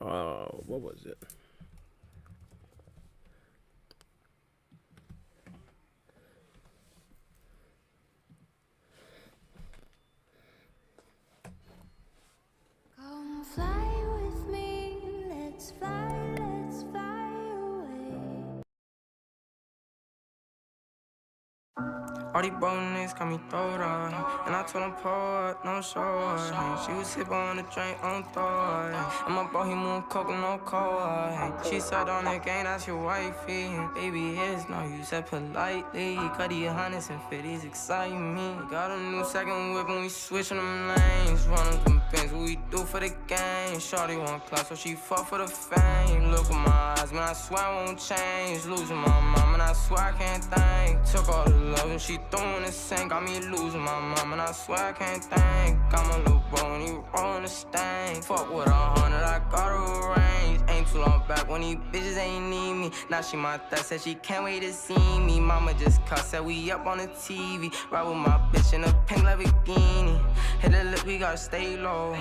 What was it? Come fly with me, let's fly away. All these bro niggas call me throwed up. And I told him pull up, no show up. She was hip on the drink on thought. And my boy, he move coke and no cold. She said on the gang, that's your wifey. Baby, it's no use said politely. Cut these hundreds and fifties excite me. Got a new second whip and we switching them lanes. Running campaigns, what we do for the game. Shorty want class, so she fuck for the fame. Look at my eyes, man, I swear I won't change. Losing my mom, and I swear I can't think. Took all the love and she throwing the sink. Got me losing my mom, and I swear I can't think. Got my little bro and he rolling the stain. Fuck with 100, I got her range. Ain't too long back when these bitches ain't need me. Now she my thot, said she can't wait to see me. Mama just cussed, said we up on the TV. Ride with my bitch in a pink Lamborghini. Hit the lip, we gotta stay low.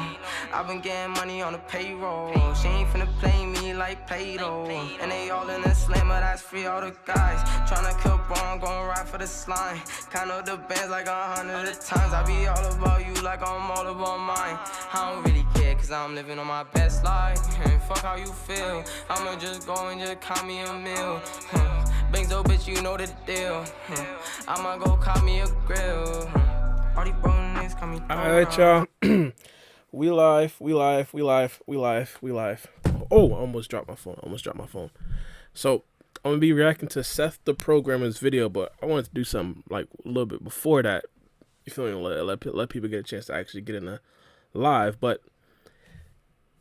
I've been getting money on the payroll. She ain't finna play me like Play-Doh. And they all in the slammer, that's free all the guys. Tryna kill bro, I'm gon' ride for the slime. Count up the bands like 100 times. I be all about you like I'm all about mine. I don't really care, cause I'm living on my best life. And fuck how you feel. I'ma just go and just call me a meal. Benzo, bitch, you know the deal. I'ma go call me a grill. All these bro niggas call me. Alright, y'all. We live. Oh, I almost dropped my phone. So, I'm going to be reacting to Seth the Programmer's video, but I wanted to do something like a little bit before that. You feel me? Let people get a chance to actually get in the live. But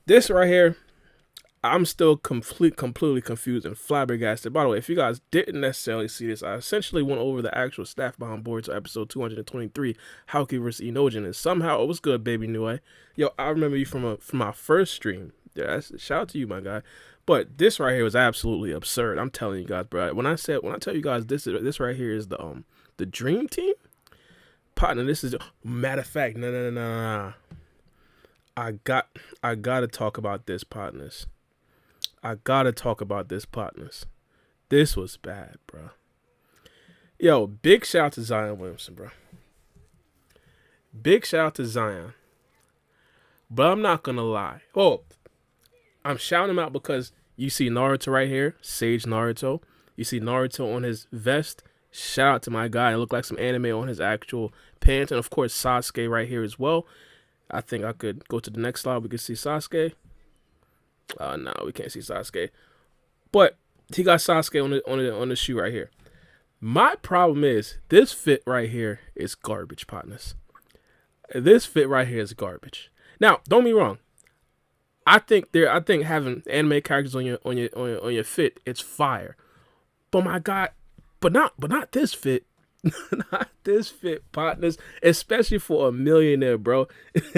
this right here, I'm still completely confused and flabbergasted. By the way, if you guys didn't necessarily see this, I essentially went over the actual staff behind boards of episode 223, Hauki vs. Enogen, and somehow it was good, baby Nue. Yo, I remember you from my first stream. Yeah, shout out to you, my guy. But this right here was absolutely absurd. I'm telling you guys, bro. When I tell you guys this right here is the dream team, partner. This is matter of fact. No. I gotta talk about this, partners. This was bad, bro. Yo, big shout out to Zion Williamson, bro. Big shout out to Zion. But I'm not gonna lie. Oh, I'm shouting him out because you see Naruto right here, Sage Naruto. You see Naruto on his vest. Shout out to my guy. It looked like some anime on his actual pants. And of course, Sasuke right here as well. I think I could go to the next slide. We can see Sasuke. No, we can't see Sasuke. But he got Sasuke on the shoe right here. My problem is this fit right here is garbage, partners. This fit right here is garbage. Now, don't be wrong. I think having anime characters on your fit, it's fire. But my God, but not this fit. Not this fit, partners. Especially for a millionaire, bro.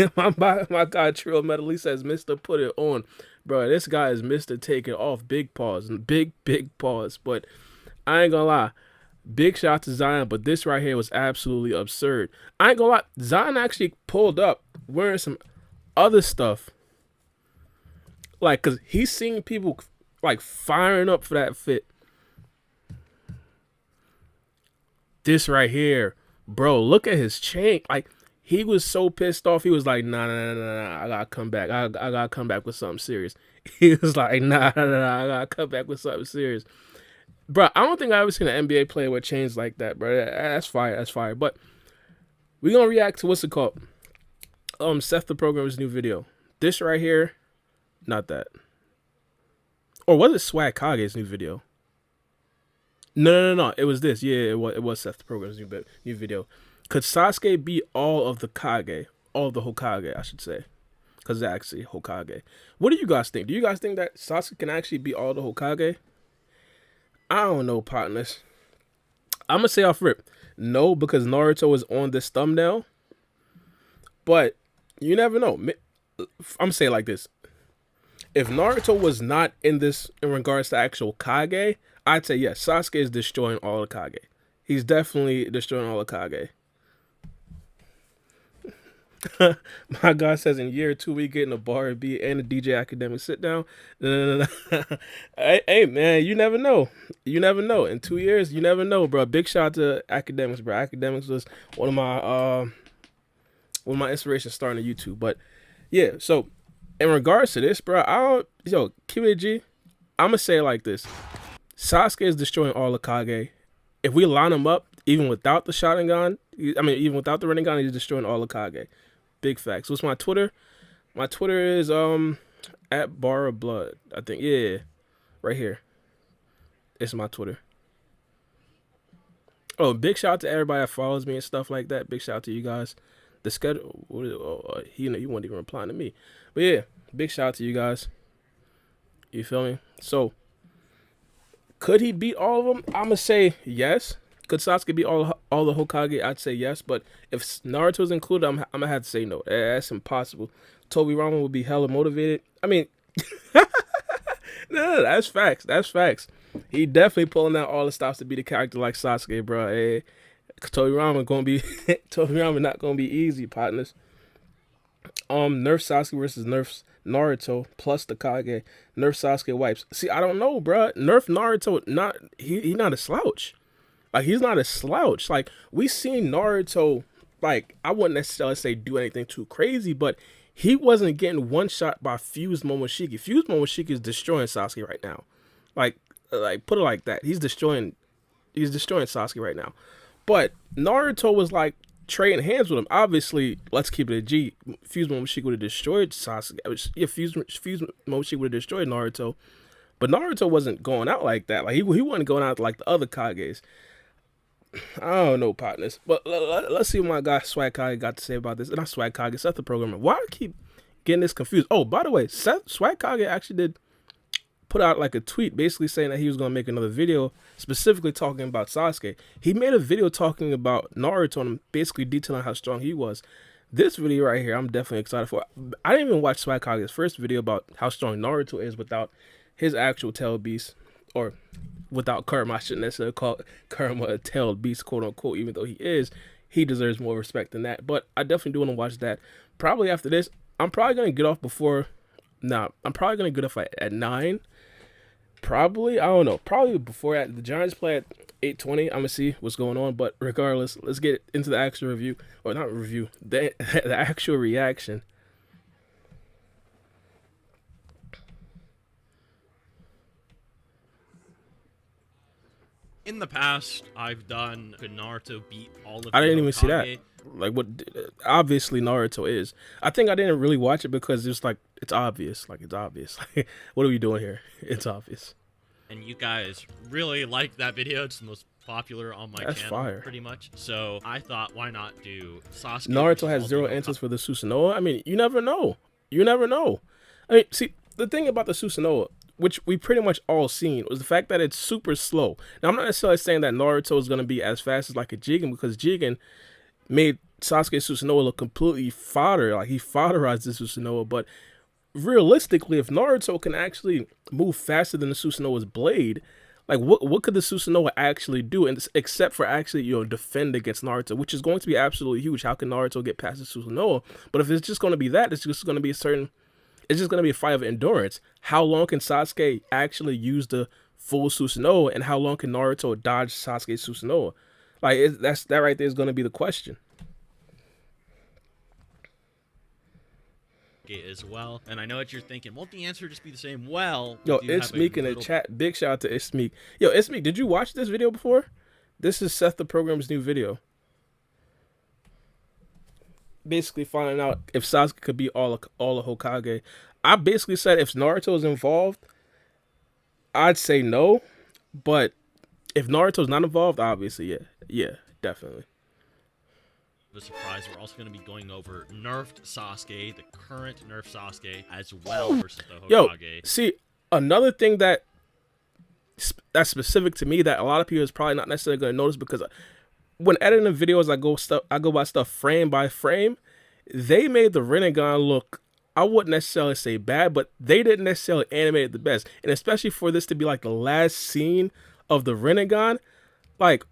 my guy Trill Metal says, Mr. Put It On. Bro, this guy is Mr. Take It Off. Big pause. Big pause. But I ain't gonna lie. Big shout to Zion, but this right here was absolutely absurd. I ain't gonna lie. Zion actually pulled up wearing some other stuff. Like, cause he's seeing people like firing up for that fit. This right here, bro, look at his chain. Like, he was so pissed off. He was like, nah, I gotta come back. I gotta come back with something serious. He was like, nah, I gotta come back with something serious. Bro, I don't think I've ever seen an NBA player with chains like that, bro. That's fire. But we gonna react to what's it called? Seth the Programmer's new video. This right here, not that. Or was it Swag Kage's new video? No. It was this. Yeah, it was Seth the Programmer's new video. Could Sasuke be all of the Kage? All of the Hokage, I should say. Because it's actually Hokage. What do you guys think? Do you guys think that Sasuke can actually be all the Hokage? I don't know, partners. I'm going to say off rip. No, because Naruto is on this thumbnail. But you never know. I'm going to say it like this. If Naruto was not in this in regards to actual Kage, I'd say yes, Sasuke is destroying all the Kage. He's definitely destroying all the Kage. My guy says in year 2 we getting a bar B and a DJ academic sit down. No, no, no, no. Hey, man, you never know. You never know. In 2 years, you never know, bro. Big shout out to academics, bro. Academics was one of my inspirations starting to YouTube. But yeah, so in regards to this, bro, keep it G. I'm gonna say it like this: Sasuke is destroying all the Kage. If we line him up, even without the Sharingan, even without the Rinnegan, he's destroying all the Kage. Big facts. What's my Twitter? My Twitter is at Bar of Blood. I think, yeah, right here. It's my Twitter. Oh, big shout out to everybody that follows me and stuff like that. Big shout out to you guys. The schedule, he wasn't even replying to me, but yeah, big shout out to you guys. You feel me? So, could he beat all of them? I'm gonna say yes. Could Sasuke beat all the Hokage? I'd say yes, but if Naruto's included, I'm gonna have to say no. That's impossible. Toby Ramen would be hella motivated. I mean, no, that's facts. That's facts. He definitely pulling out all the stops to be the character like Sasuke, bro. Hey, Toby Ramen gonna be Toby Ramen not gonna be easy, partners. Nerf Sasuke versus Nerf Naruto plus the Kage. Nerf Sasuke wipes. See, I don't know, bro. Nerf Naruto, he not a slouch. Like, he's not a slouch. Like, we seen Naruto, like, I wouldn't necessarily say do anything too crazy, but he wasn't getting one shot by Fused Momoshiki. Fused Momoshiki is destroying Sasuke right now. Like put it like that. He's destroying Sasuke right now. But Naruto was like trading hands with him. Obviously, let's keep it a G. Fused Momoshiki would have destroyed Sasuke. Yeah, Fused Momoshiki would have destroyed Naruto. But Naruto wasn't going out like that. Like, he wasn't going out like the other Kages. I don't know, partners. But let's see what my guy Swag Kage got to say about this. And not Swag Kage, Seth the programmer. Why do I keep getting this confused? Oh, by the way, Swag Kage actually did put out like a tweet basically saying that he was going to make another video specifically talking about Sasuke. He made a video talking about Naruto and basically detailing how strong he was. This video right here, I'm definitely excited for. I didn't even watch Swag Kage's first video about how strong Naruto is without his actual tail beast, or without Karma. I shouldn't necessarily call Karma a tailed beast, quote unquote, even though he deserves more respect than that. But I definitely do want to watch that. Probably after this, I'm probably going to get off before, I'm probably going to get off at 9. Probably, I don't know, probably before the Giants play at 8:20. I'm going to see what's going on. But regardless, let's get into the actual review, or not review, the actual reaction. In the past, I've done could Naruto beat all of I didn't the even see that. Hokage? Like, what? Obviously, Naruto is. I think I didn't really watch it because it's like it's obvious. Like, it's obvious. Like, what are we doing here? It's obvious. And you guys really liked that video. It's the most popular on my That's channel, fire. pretty much. So I thought, why not do Sasuke? Naruto versus has all 0 the answers for the Susanoo. I mean, you never know. You never know. I mean, see, the thing about the Susanoo, which we pretty much all seen, was the fact that it's super slow. Now, I'm not necessarily saying that Naruto is going to be as fast as like a Jigen, because Jigen made Sasuke Susanoo look completely fodder. Like, he fodderized the Susanoo. But realistically, if Naruto can actually move faster than the Susanoo's blade, like, what could the Susanoo actually do, and except for actually, defend against Naruto, which is going to be absolutely huge. How can Naruto get past the Susanoo? But if it's just going to be that, it's just going to be it's just going to be a fight of endurance. How long can Sasuke actually use the full Susanoo, and how long can Naruto dodge Sasuke's Susanoo? Like, that right there is going to be the question. as well. And I know what you're thinking. Won't the answer just be the same? Well, Yo, it's Meek in the chat. Big shout out to It's Meek. Yo, It's Meek, did you watch this video before? This is Seth the Program's new video. Basically finding out if Sasuke could be all of Hokage. I basically said if Naruto's involved, I'd say no. But if Naruto's not involved, obviously, yeah, definitely. A surprise, we're also going to be going over nerfed Sasuke, the current nerfed Sasuke, as well versus the Hokage. Yo, see, another thing that's specific to me that a lot of people is probably not necessarily going to notice, because when editing videos, I go by stuff frame by frame. They made the Rinnegan look, I wouldn't necessarily say bad, but they didn't necessarily animate it the best. And especially for this to be like the last scene of the Rinnegan, like,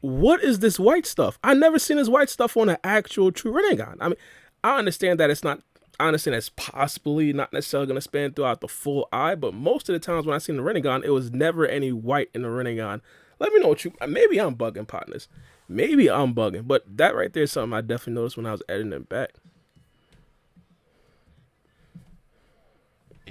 what is this white stuff? I never seen this white stuff on an actual true Rinnegan. I mean, I understand that it's not. I understand it's possibly not necessarily going to span throughout the full eye, but most of the times when I seen the Rinnegan, it was never any white in the Rinnegan. Let me know what you. Maybe I'm bugging, partners. Maybe I'm bugging, but that right there is something I definitely noticed when I was editing it back.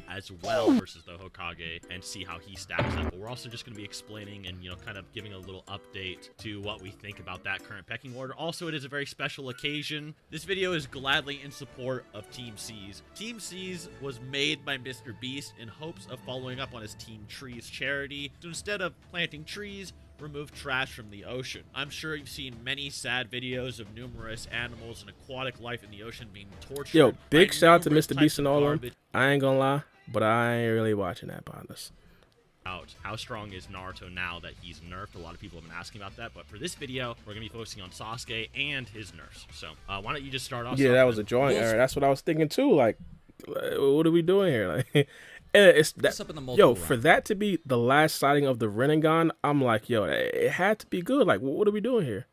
As well versus the Hokage and see how he stacks up. But we're also just going to be explaining and, kind of giving a little update to what we think about that current pecking order. Also, it is a very special occasion. This video is gladly in support of Team C's. Team C's was made by Mr. Beast in hopes of following up on his Team Trees charity. So instead of planting trees, remove trash from the ocean. I'm sure you've seen many sad videos of numerous animals and aquatic life in the ocean being tortured. Yo, big shout out to numerous Mr. Beast types and of all of them. garbage. I ain't gonna lie, but I ain't really watching that, partners. How strong is Naruto now that he's nerfed? A lot of people have been asking about that, but for this video, we're going to be focusing on Sasuke and his nerfs. So, why don't you just start off? Yeah, that was a drawing error. That's what I was thinking too. Like, what are we doing here? Like, and it's that. Up in the multiple Yo, for round. that to be the last sighting of the Rinnegan, I'm like, yo, it had to be good. Like, what are we doing here?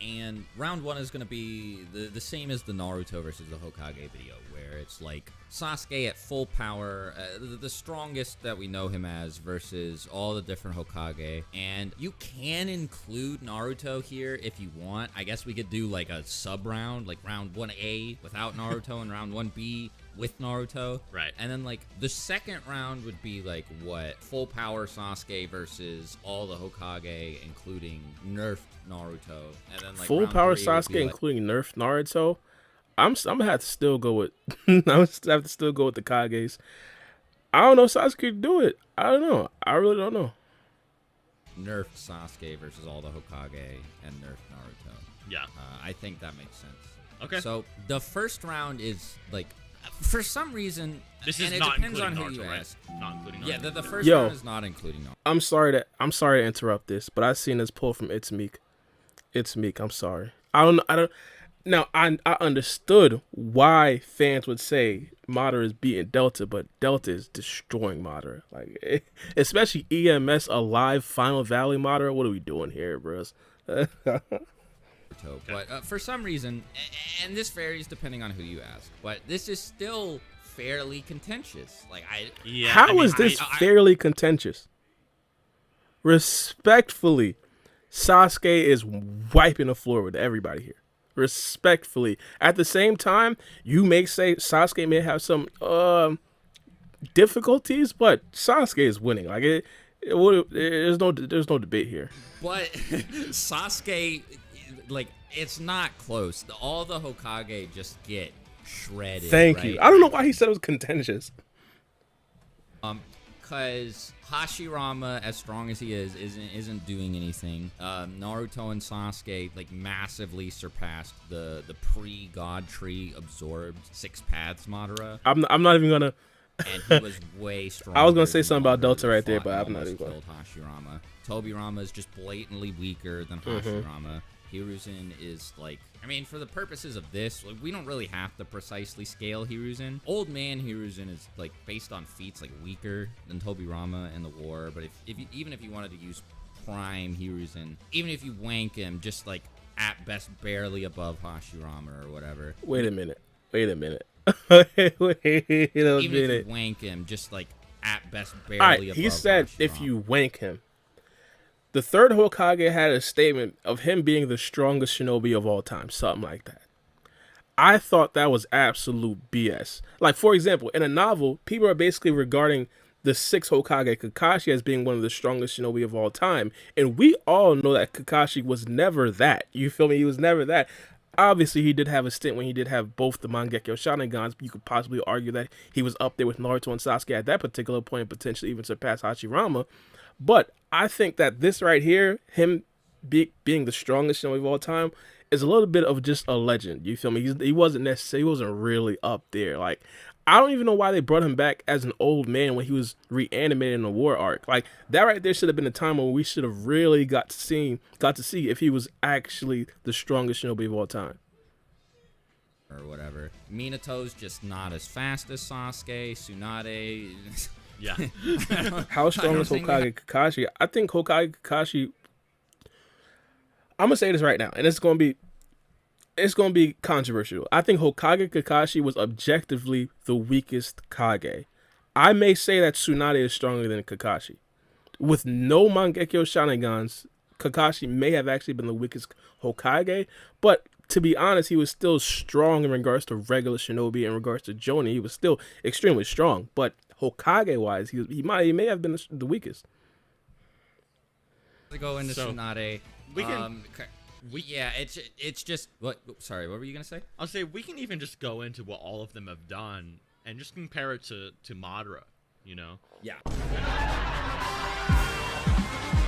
And round one is going to be the same as the Naruto versus the Hokage video, where it's like Sasuke at full power, the strongest that we know him as, versus all the different Hokage. And you can include Naruto here if you want. I guess we could do like a sub round, like round 1A without Naruto and round 1B with Naruto. Right. And then like the second round would be like what? Full power Sasuke versus all the Hokage, including nerfed Naruto. And then like Full round power three would Sasuke, be, like, including nerf Naruto. I'm gonna have to still go with. I'm gonna have to still go with the Kages. I don't know if Sasuke could do it. I don't know. I really don't know. nerfed Sasuke versus all the Hokage and nerfed Naruto. Yeah. I think that makes sense. Okay. So the first round is like, for some reason, This and is it not depends including on who Naruto, you right? ask. Not including Naruto. Yeah, the first Yo. round is not including Naruto. I'm sorry to interrupt this, but I seen this pull from It's Meek. It's Meek. I'm sorry. I don't. Now I understood why fans would say Madara is beating Delta, but Delta is destroying Madara. Like, especially EMS Alive Final Valley Madara. What are we doing here, bros? But for some reason, and this varies depending on who you ask, but this is still fairly contentious. Like Yeah. How is this fairly contentious? Respectfully, Sasuke is wiping the floor with everybody here. Respectfully. At the same time, you may say Sasuke may have some difficulties, but Sasuke is winning. Like there's no debate here. But Sasuke, like, it's not close. All the Hokage just get shredded. Thank you. I don't know why he said it was contentious. Because Hashirama, as strong as he is, isn't doing anything. Naruto and Sasuke like massively surpassed the pre-God Tree absorbed Six Paths Madara, I'm not even gonna. and he was way stronger. I was gonna say than something about Madara Delta that right there, fought but and I'm not almost even gonna. killed Hashirama. Tobirama is just blatantly weaker than Hashirama. Hiruzen is like, I mean, for the purposes of this, like, we don't really have to precisely scale Hiruzen. Old man Hiruzen is like based on feats like weaker than Tobirama in the war. But even if you wanted to use prime Hiruzen, even if you wank him, just like at best barely above Hashirama or whatever. Wait a minute. Wait a minute. Even if you wank him, just like at best barely All right, above he said if Hashirama. you wank him. The third Hokage had a statement of him being the strongest shinobi of all time, something like that. I thought that was absolute BS. Like, for example, in a novel, people are basically regarding the sixth Hokage, Kakashi, as being one of the strongest shinobi of all time. And we all know that Kakashi was never that. You feel me? He was never that. Obviously, he did have a stint when he did have both the Mangekyo Sharinegans. You could possibly argue that he was up there with Naruto and Sasuke at that particular point, potentially even surpass Hashirama. But I think that this right here, him being the strongest shinobi of all time, is a little bit of just a legend. You feel me? He wasn't necessarily, he wasn't really up there. Like, I don't even know why they brought him back as an old man when he was reanimated in the war arc. Like, that right there should have been a time when we should have really got to see if he was actually the strongest shinobi of all time. Or whatever. Minato's just not as fast as Sasuke. Tsunade. Yeah. How strong is Hokage Kakashi? I think Hokage Kakashi. I'm gonna say this right now, and it's gonna be. it's going to be controversial. I think Hokage Kakashi was objectively the weakest Kage. I may say that Tsunade is stronger than Kakashi. With no Mangekyo Sharinigans, Kakashi may have actually been the weakest Hokage, but to be honest, he was still strong in regards to regular shinobi. In regards to Jonin, he was still extremely strong. But Hokage-wise, he may have been the weakest. To go into So, Tsunade, we can- yeah, it's just what. Sorry, what were you gonna say? I'll say we can even just go into what all of them have done and just compare it to Madara, you know? Yeah.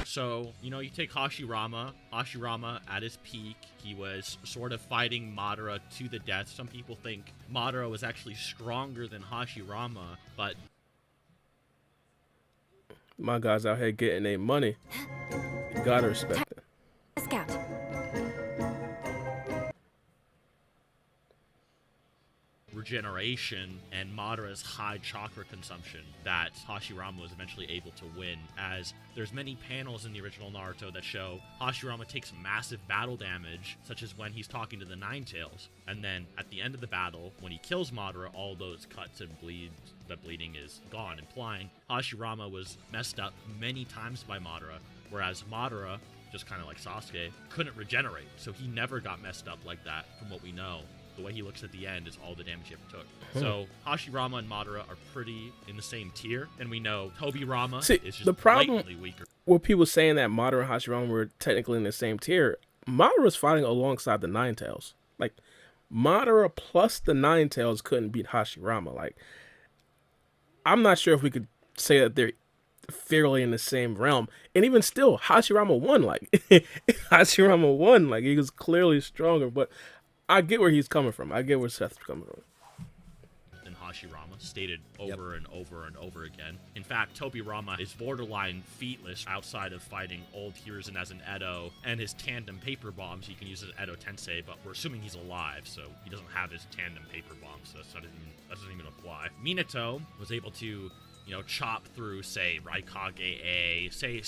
So, you know, you take Hashirama. Hashirama, at his peak, he was sort of fighting Madara to the death. Some people think Madara was actually stronger than Hashirama, but My guys out here getting their money. You gotta respect it. Scout. regeneration and Madara's high chakra consumption that Hashirama was eventually able to win, as there's many panels in the original Naruto that show Hashirama takes massive battle damage, such as when he's talking to the Nine Tails, and then at the end of the battle, when he kills Madara, all those cuts and the bleeding is gone, implying Hashirama was messed up many times by Madara, whereas Madara, just kind of like Sasuke, couldn't regenerate, so he never got messed up like that from what we know. The way he looks at the end is all the damage he ever took. So Hashirama and Madara are pretty in the same tier, and we know Tobirama is just the problem blatantly weaker. with people saying that Madara and Hashirama were technically in the same tier, Madara was fighting alongside the Nine Tails. Like, Madara plus the Nine Tails couldn't beat Hashirama. Like, I'm not sure if we could say that they're fairly in the same realm. And even still, Hashirama won. Like, Hashirama won. Like, he was clearly stronger. But I get where he's coming from. I get where Seth's coming from. And Hashirama, stated over and over and over again. In fact, Tobirama is borderline featless outside of fighting old Hiruzen as an Edo and his tandem paper bombs he can use as Edo Tensei, but we're assuming he's alive, so he doesn't have his tandem paper bombs, so that doesn't even apply. Minato was able to, chop through, say, Raikage A, say,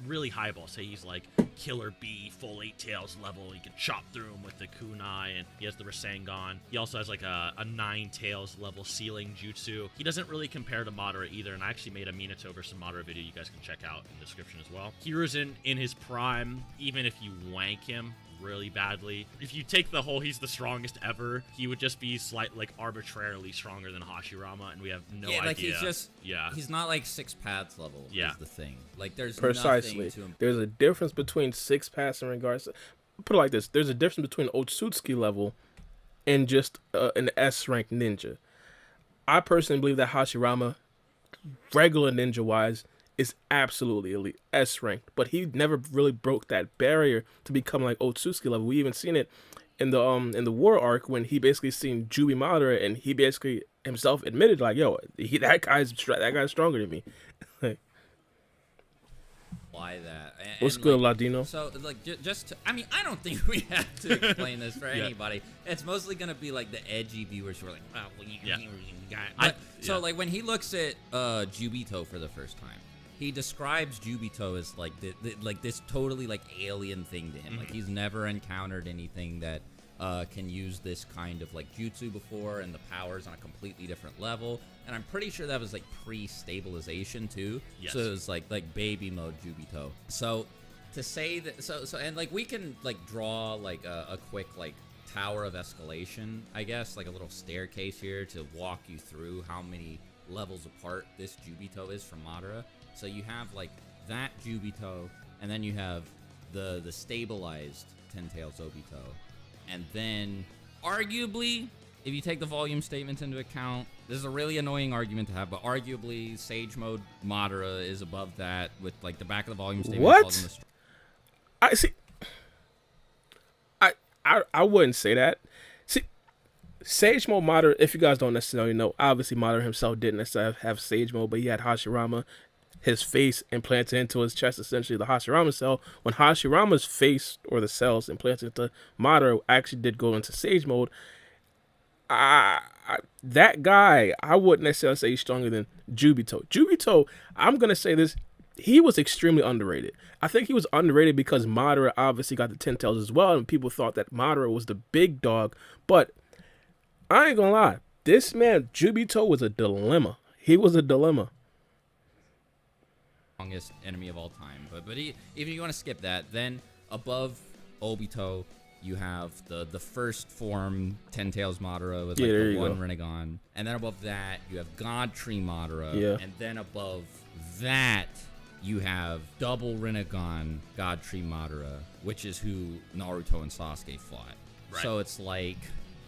really highball. Say he's like Killer B, full 8 tails level. He can chop through him with the kunai, and he has the Rasengan. He also has like a 9 tails level ceiling jutsu. He doesn't really compare to Madara either, and I actually made a Minato versus Madara video you guys can check out in the description as well. Hiruzen in his prime, even if you wank him really badly, if you take the whole he's the strongest ever, he would just be arbitrarily stronger than Hashirama, and we have no idea. Like he's not like 6 paths level is the thing. Like there's Precisely. nothing to him. There's a difference between 6 paths in regards to, put it like this, there's a difference between Otsutsuki level and just an S-rank ninja. I personally believe that Hashirama, regular ninja wise, is absolutely elite, S ranked, but he never really broke that barrier to become like Otsutsuki level. We even seen it in the war arc when he basically seen Jubi Madara, and he basically himself admitted like, "Yo, that guy's stronger than me." Why that? What's good, Ladino? So I don't think we have to explain this for anybody. It's mostly gonna be like the edgy viewers who are like, "Oh, well, you got." So like when he looks at Jubito for the first time, he describes Jubito as like this totally like alien thing to him. Mm-hmm. Like he's never encountered anything that can use this kind of like jutsu before, and the power's on a completely different level. And I'm pretty sure that was like pre-stabilization too. Yes. So it was like baby mode Jubito. So to say that, so and like we can like draw like a quick like tower of escalation, I guess, like a little staircase here to walk you through how many levels apart this Jubito is from Madara. So you have like that Jubito, and then you have the stabilized Ten Tails Obito, and then arguably, if you take the volume statements into account, this is a really annoying argument to have, but arguably Sage Mode Madara is above that, with like the back of the volume statement. What? I see. I wouldn't say that. See, Sage Mode Madara, if you guys don't necessarily know, obviously Madara himself didn't necessarily have Sage Mode, but he had Hashirama, his face implanted into his chest, essentially the Hashirama cell. When Hashirama's face or the cells implanted into Madara actually did go into Sage Mode, that guy, I wouldn't necessarily say he's stronger than Jubito. Jubito, I'm going to say this, he was extremely underrated. I think he was underrated because Madara obviously got the 10 tails as well, and people thought that Madara was the big dog. But I ain't gonna lie, this man Jubito was a dilemma. He was a dilemma. Strongest enemy of all time. But even if you want to skip that, then above Obito, you have the first form Ten Tails Madara with like the one Rinnegan, and then above that you have God Tree Madara, and then above that you have double Rinnegan God Tree Madara, which is who Naruto and Sasuke fought. Right. So it's like,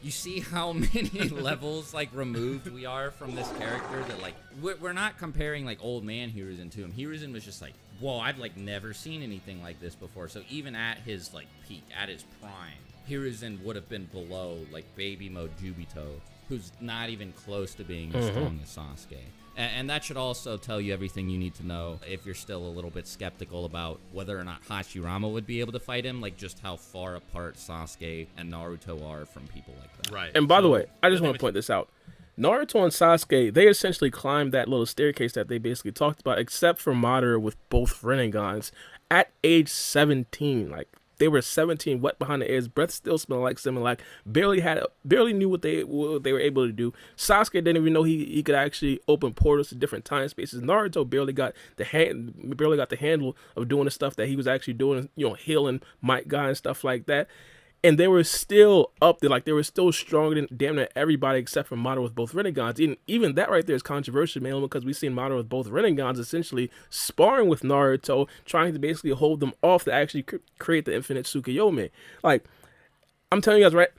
you see how many levels like removed we are from this character, that like we're not comparing like old man Hiruzen to him. Hiruzen was just like, whoa, I've like never seen anything like this before. So even at his like peak, at his prime, Hiruzen would have been below like baby mode Jubito, who's not even close to being as strong as Sasuke. And that should also tell you everything you need to know if you're still a little bit skeptical about whether or not Hashirama would be able to fight him, like just how far apart Sasuke and Naruto are from people like that. Right. And by the way, I just want to point this out. Naruto and Sasuke, they essentially climbed that little staircase that they basically talked about, except for Madara with both Rinnegan's at age 17. Like, they were 17, wet behind the ears, breath still smelled like Similac, barely knew what they were able to do. Sasuke didn't even know he could actually open portals to different time spaces. Naruto barely got the handle of doing the stuff that he was actually doing, healing Might Guy and stuff like that. And they were still up there, like they were still stronger than damn near everybody except for Madara with both Rinnegan's. Even that right there is controversial, mainly because we've seen Madara with both Rinnegan's essentially sparring with Naruto, trying to basically hold them off to actually create the infinite Tsukuyomi. Like, I'm telling you guys, right?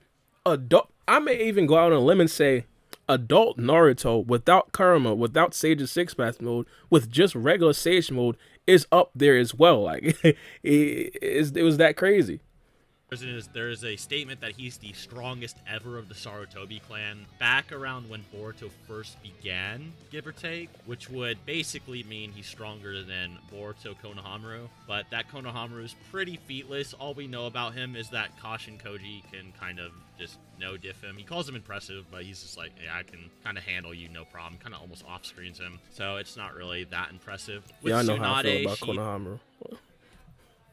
I may even go out on a limb and say adult Naruto without Karma, without Sage's Six Path mode, with just regular Sage mode is up there as well. Like, it was that crazy. There is a statement that he's the strongest ever of the Sarutobi clan back around when Boruto first began, give or take, which would basically mean he's stronger than Boruto Konohamaru. But that Konohamaru is pretty featless. All we know about him is that Kashin Koji can kind of just no-diff him. He calls him impressive, but he's just like, yeah, I can kind of handle you, no problem. Kind of almost off-screens him. So it's not really that impressive. With I know Tsunade, how I feel about Konohamaru.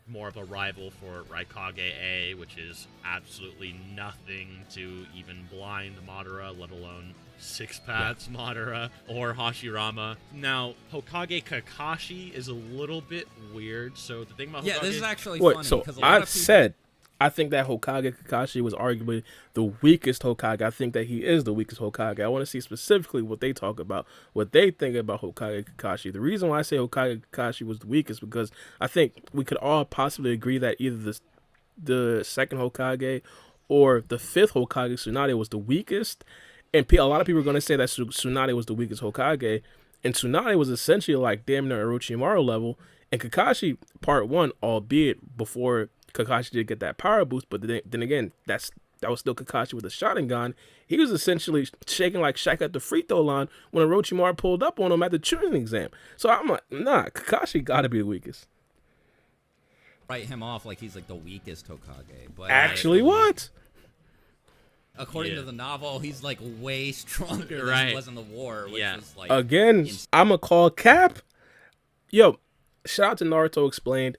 More of a rival for Raikage A, which is absolutely nothing to even blind Madara, let alone Six Paths Madara or Hashirama. Now, Hokage Kakashi is a little bit weird. So the thing about Hokage... this is actually funny. So because I think that Hokage Kakashi was arguably the weakest Hokage. I think that he is the weakest Hokage. I want to see specifically what they talk about, what they think about Hokage Kakashi. The reason why I say Hokage Kakashi was the weakest because I think we could all possibly agree that either the second Hokage or the fifth Hokage, Tsunade, was the weakest. And a lot of people are going to say that Tsunade was the weakest Hokage. And Tsunade was essentially like damn near Orochimaru level. And Kakashi, part one, albeit before Kakashi did get that power boost, but then again, that was still Kakashi with a Sharingan. He was essentially shaking like Shaq at the free throw line when Orochimaru pulled up on him at the Chunin exam. So I'm like, nah, Kakashi gotta be the weakest. Write him off like he's like the weakest Hokage, but actually, what? According to the novel, he's like way stronger than he was in the war, which was like again, I'ma call cap. Yo, shout out to Naruto Explained.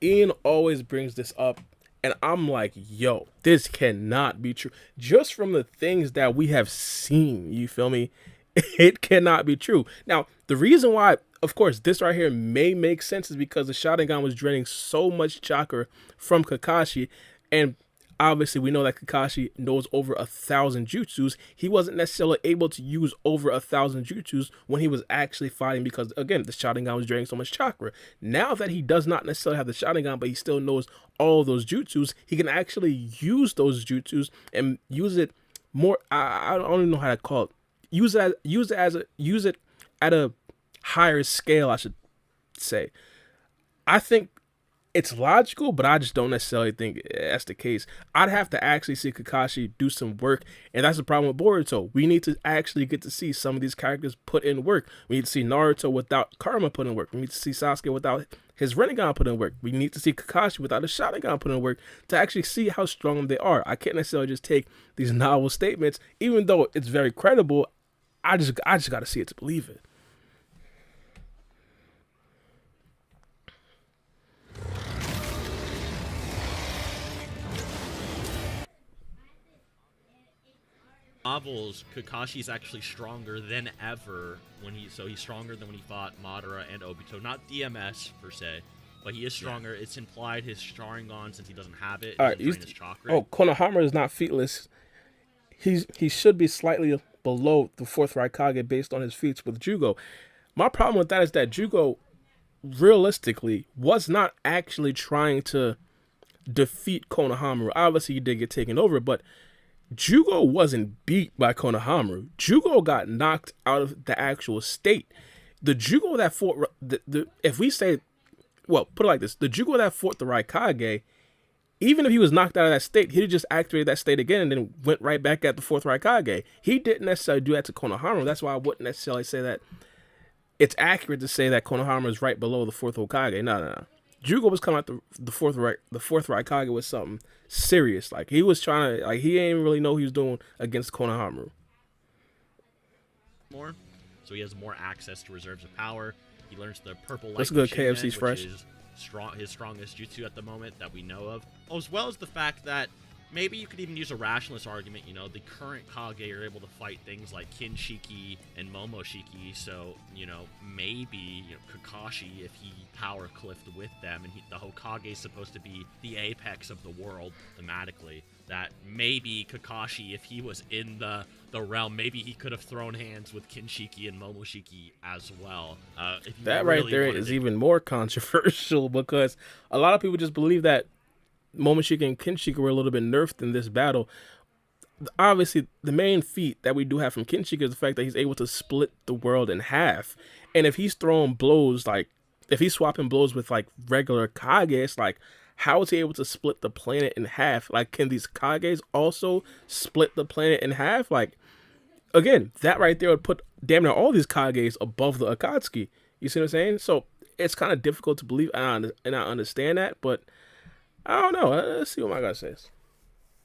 Ian always brings this up, and I'm like, yo, this cannot be true. Just from the things that we have seen, you feel me? It cannot be true. Now, the reason why, of course, this right here may make sense is because the Sharingan was draining so much chakra from Kakashi, and obviously we know that Kakashi knows over 1,000 jutsus. He wasn't necessarily able to use over 1,000 jutsus when he was actually fighting because, again, the Sharingan was draining so much chakra. Now that he does not necessarily have the Sharingan, but he still knows all of those jutsus, he can actually use those jutsus and use it more. I don't even know how to call it. Use it at a higher scale, I should say. I think it's logical, but I just don't necessarily think that's the case. I'd have to actually see Kakashi do some work, and that's the problem with Boruto. We need to actually get to see some of these characters put in work. We need to see Naruto without Karma put in work. We need to see Sasuke without his Rinnegan put in work. We need to see Kakashi without his Sharingan put in work to actually see how strong they are. I can't necessarily just take these novel statements, even though it's very credible. I just got to see it to believe it. novels, Kakashi's actually stronger than ever he's stronger than when he fought Madara and Obito. Not DMS per se, but he is stronger. It's implied his Sharingan, since he doesn't have it, All doesn't right, drain his chakra. oh, Konohama is not featless. He should be slightly below the fourth Raikage based on his feats with Jugo. My problem with that is that Jugo realistically was not actually trying to defeat Konohamaru. Obviously, he did get taken over, but Jugo wasn't beat by Konohamaru. Jugo got knocked out of the actual state. The Jugo that fought, if we say, well, put it like this, the Jugo that fought the Raikage, even if he was knocked out of that state, he'd just activated that state again and then went right back at the fourth Raikage. He didn't necessarily do that to Konohamaru. That's why I wouldn't necessarily say that it's accurate to say that Konohamaru is right below the fourth Hokage. No. Jugo was coming out the fourth Raikage with something serious. Like, he was trying to, like, he didn't really know what he was doing against Konohamaru. More, so he has more access to reserves of power. He learns the purple light. That's good. Shingen, KFC's fresh. Which is his strongest jutsu at the moment that we know of, as well as the fact that maybe you could even use a rationalist argument. You know, the current Kage are able to fight things like Kinshiki and Momoshiki, so, you know, maybe, Kakashi, if he power cliffed with them, and the Hokage is supposed to be the apex of the world thematically, that maybe Kakashi, if he was in the realm, maybe he could have thrown hands with Kinshiki and Momoshiki as well. If That right there is even more controversial, because a lot of people just believe that Momoshiki and Kinshiki were a little bit nerfed in this battle. Obviously, the main feat that we do have from Kinshiki is the fact that he's able to split the world in half. And if he's throwing blows, like, if he's swapping blows with, like, regular Kage, it's like, how is he able to split the planet in half? Like, can these Kages also split the planet in half? Like, again, that right there would put damn near all these Kages above the Akatsuki. You see what I'm saying? So it's kind of difficult to believe, and I understand that, but I don't know. Let's see what my guy says.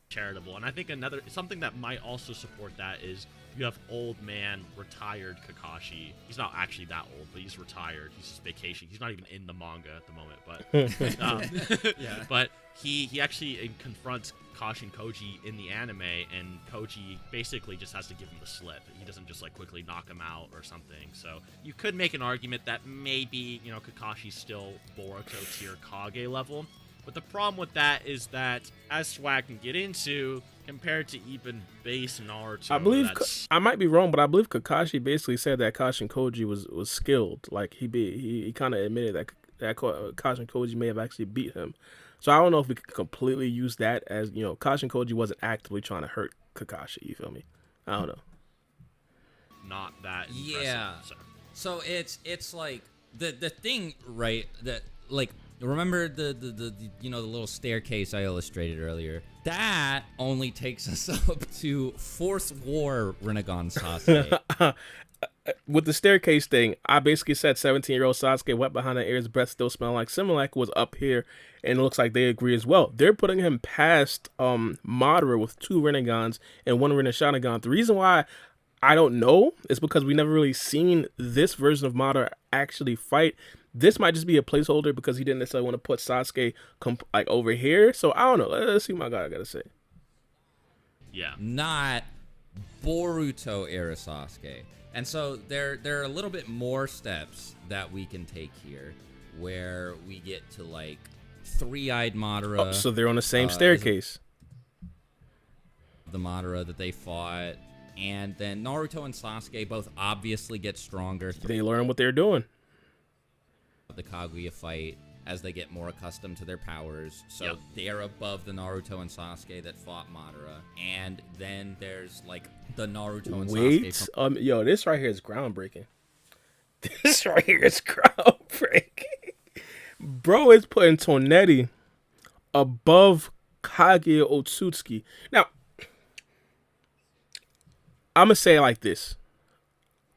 Charitable, and I think something that might also support that is you have old man retired Kakashi. He's not actually that old, but he's retired. He's just vacationing. He's not even in the manga at the moment, but Yeah. but he actually confronts Kakashi and Koji in the anime, and Koji basically just has to give him the slip. He doesn't just, like, quickly knock him out or something. So you could make an argument that maybe, Kakashi's still Boruto tier Kage level. But the problem with that is that, as Swag can get into, compared to even base Naruto, I believe I might be wrong, but I believe Kakashi basically said that Kashin Koji was skilled. Like, he kind of admitted that Kashin Koji may have actually beat him. So I don't know if we could completely use that as, Kashin Koji wasn't actively trying to hurt Kakashi. You feel me? I don't know. Not that impressive. Yeah. So it's like the thing, right? That, like, remember the the little staircase I illustrated earlier? That only takes us up to Fourth War Rinnegan Sasuke. With the staircase thing, I basically said 17-year-old Sasuke wet behind the ears, breath still smelling like Similac, was up here, and it looks like they agree as well. They're putting him past Madara with 2 Rinnegans and 1 Rinne Sharingan. The reason why I don't know is because we never really seen this version of Madara actually fight. This might just be a placeholder because he didn't necessarily want to put Sasuke like over here. So I don't know. Let's see what my guy got to say. Yeah. Not Boruto era Sasuke. And so there are a little bit more steps that we can take here, where we get to, like, 3-eyed Madara. Oh, so they're on the same staircase. The Madara that they fought, and then Naruto and Sasuke both obviously get stronger through They learn what they're doing. the Kaguya fight as they get more accustomed to their powers. So Yep. they're above the Naruto and Sasuke that fought Madara. And then there's, like, the Naruto and Sasuke from Yo, this right here is groundbreaking. This right here is groundbreaking. Bro is putting Tonetti above Kaguya Otsutsuki. Now, I'm going to say it like this.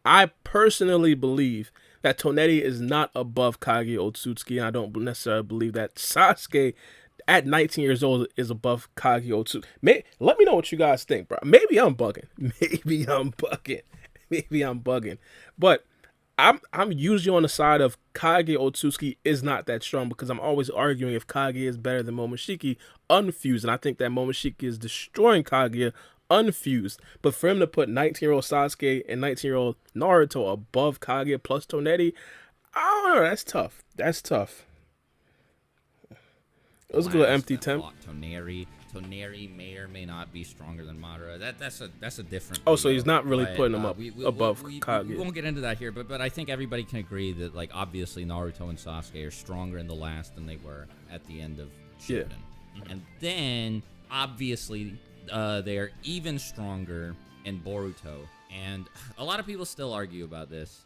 I personally believe that Tonetti is not above Kaguya Otsutsuki, and I don't necessarily believe that Sasuke at 19 years old is above Kaguya Otsutsuki. Let me know what you guys think, bro. Maybe I'm bugging. Maybe I'm bugging. But I'm usually on the side of Kaguya Otsutsuki is not that strong, because I'm always arguing if Kaguya is better than Momoshiki unfused, and I think that Momoshiki is destroying Kaguya unfused. But for him to put 19-year-old Sasuke and 19-year-old Naruto above Kage plus Tonetti, I don't know. That's tough. That's tough. Let's go empty temp. Toneri may or may not be stronger than Madara. That's a different. Oh, so he's video, not really but, putting him up above Kage. We won't get into that here, but I think everybody can agree that like obviously Naruto and Sasuke are stronger in the last than they were at the end of Shippuden. Yeah. And then obviously they are even stronger in Boruto. And a lot of people still argue about this,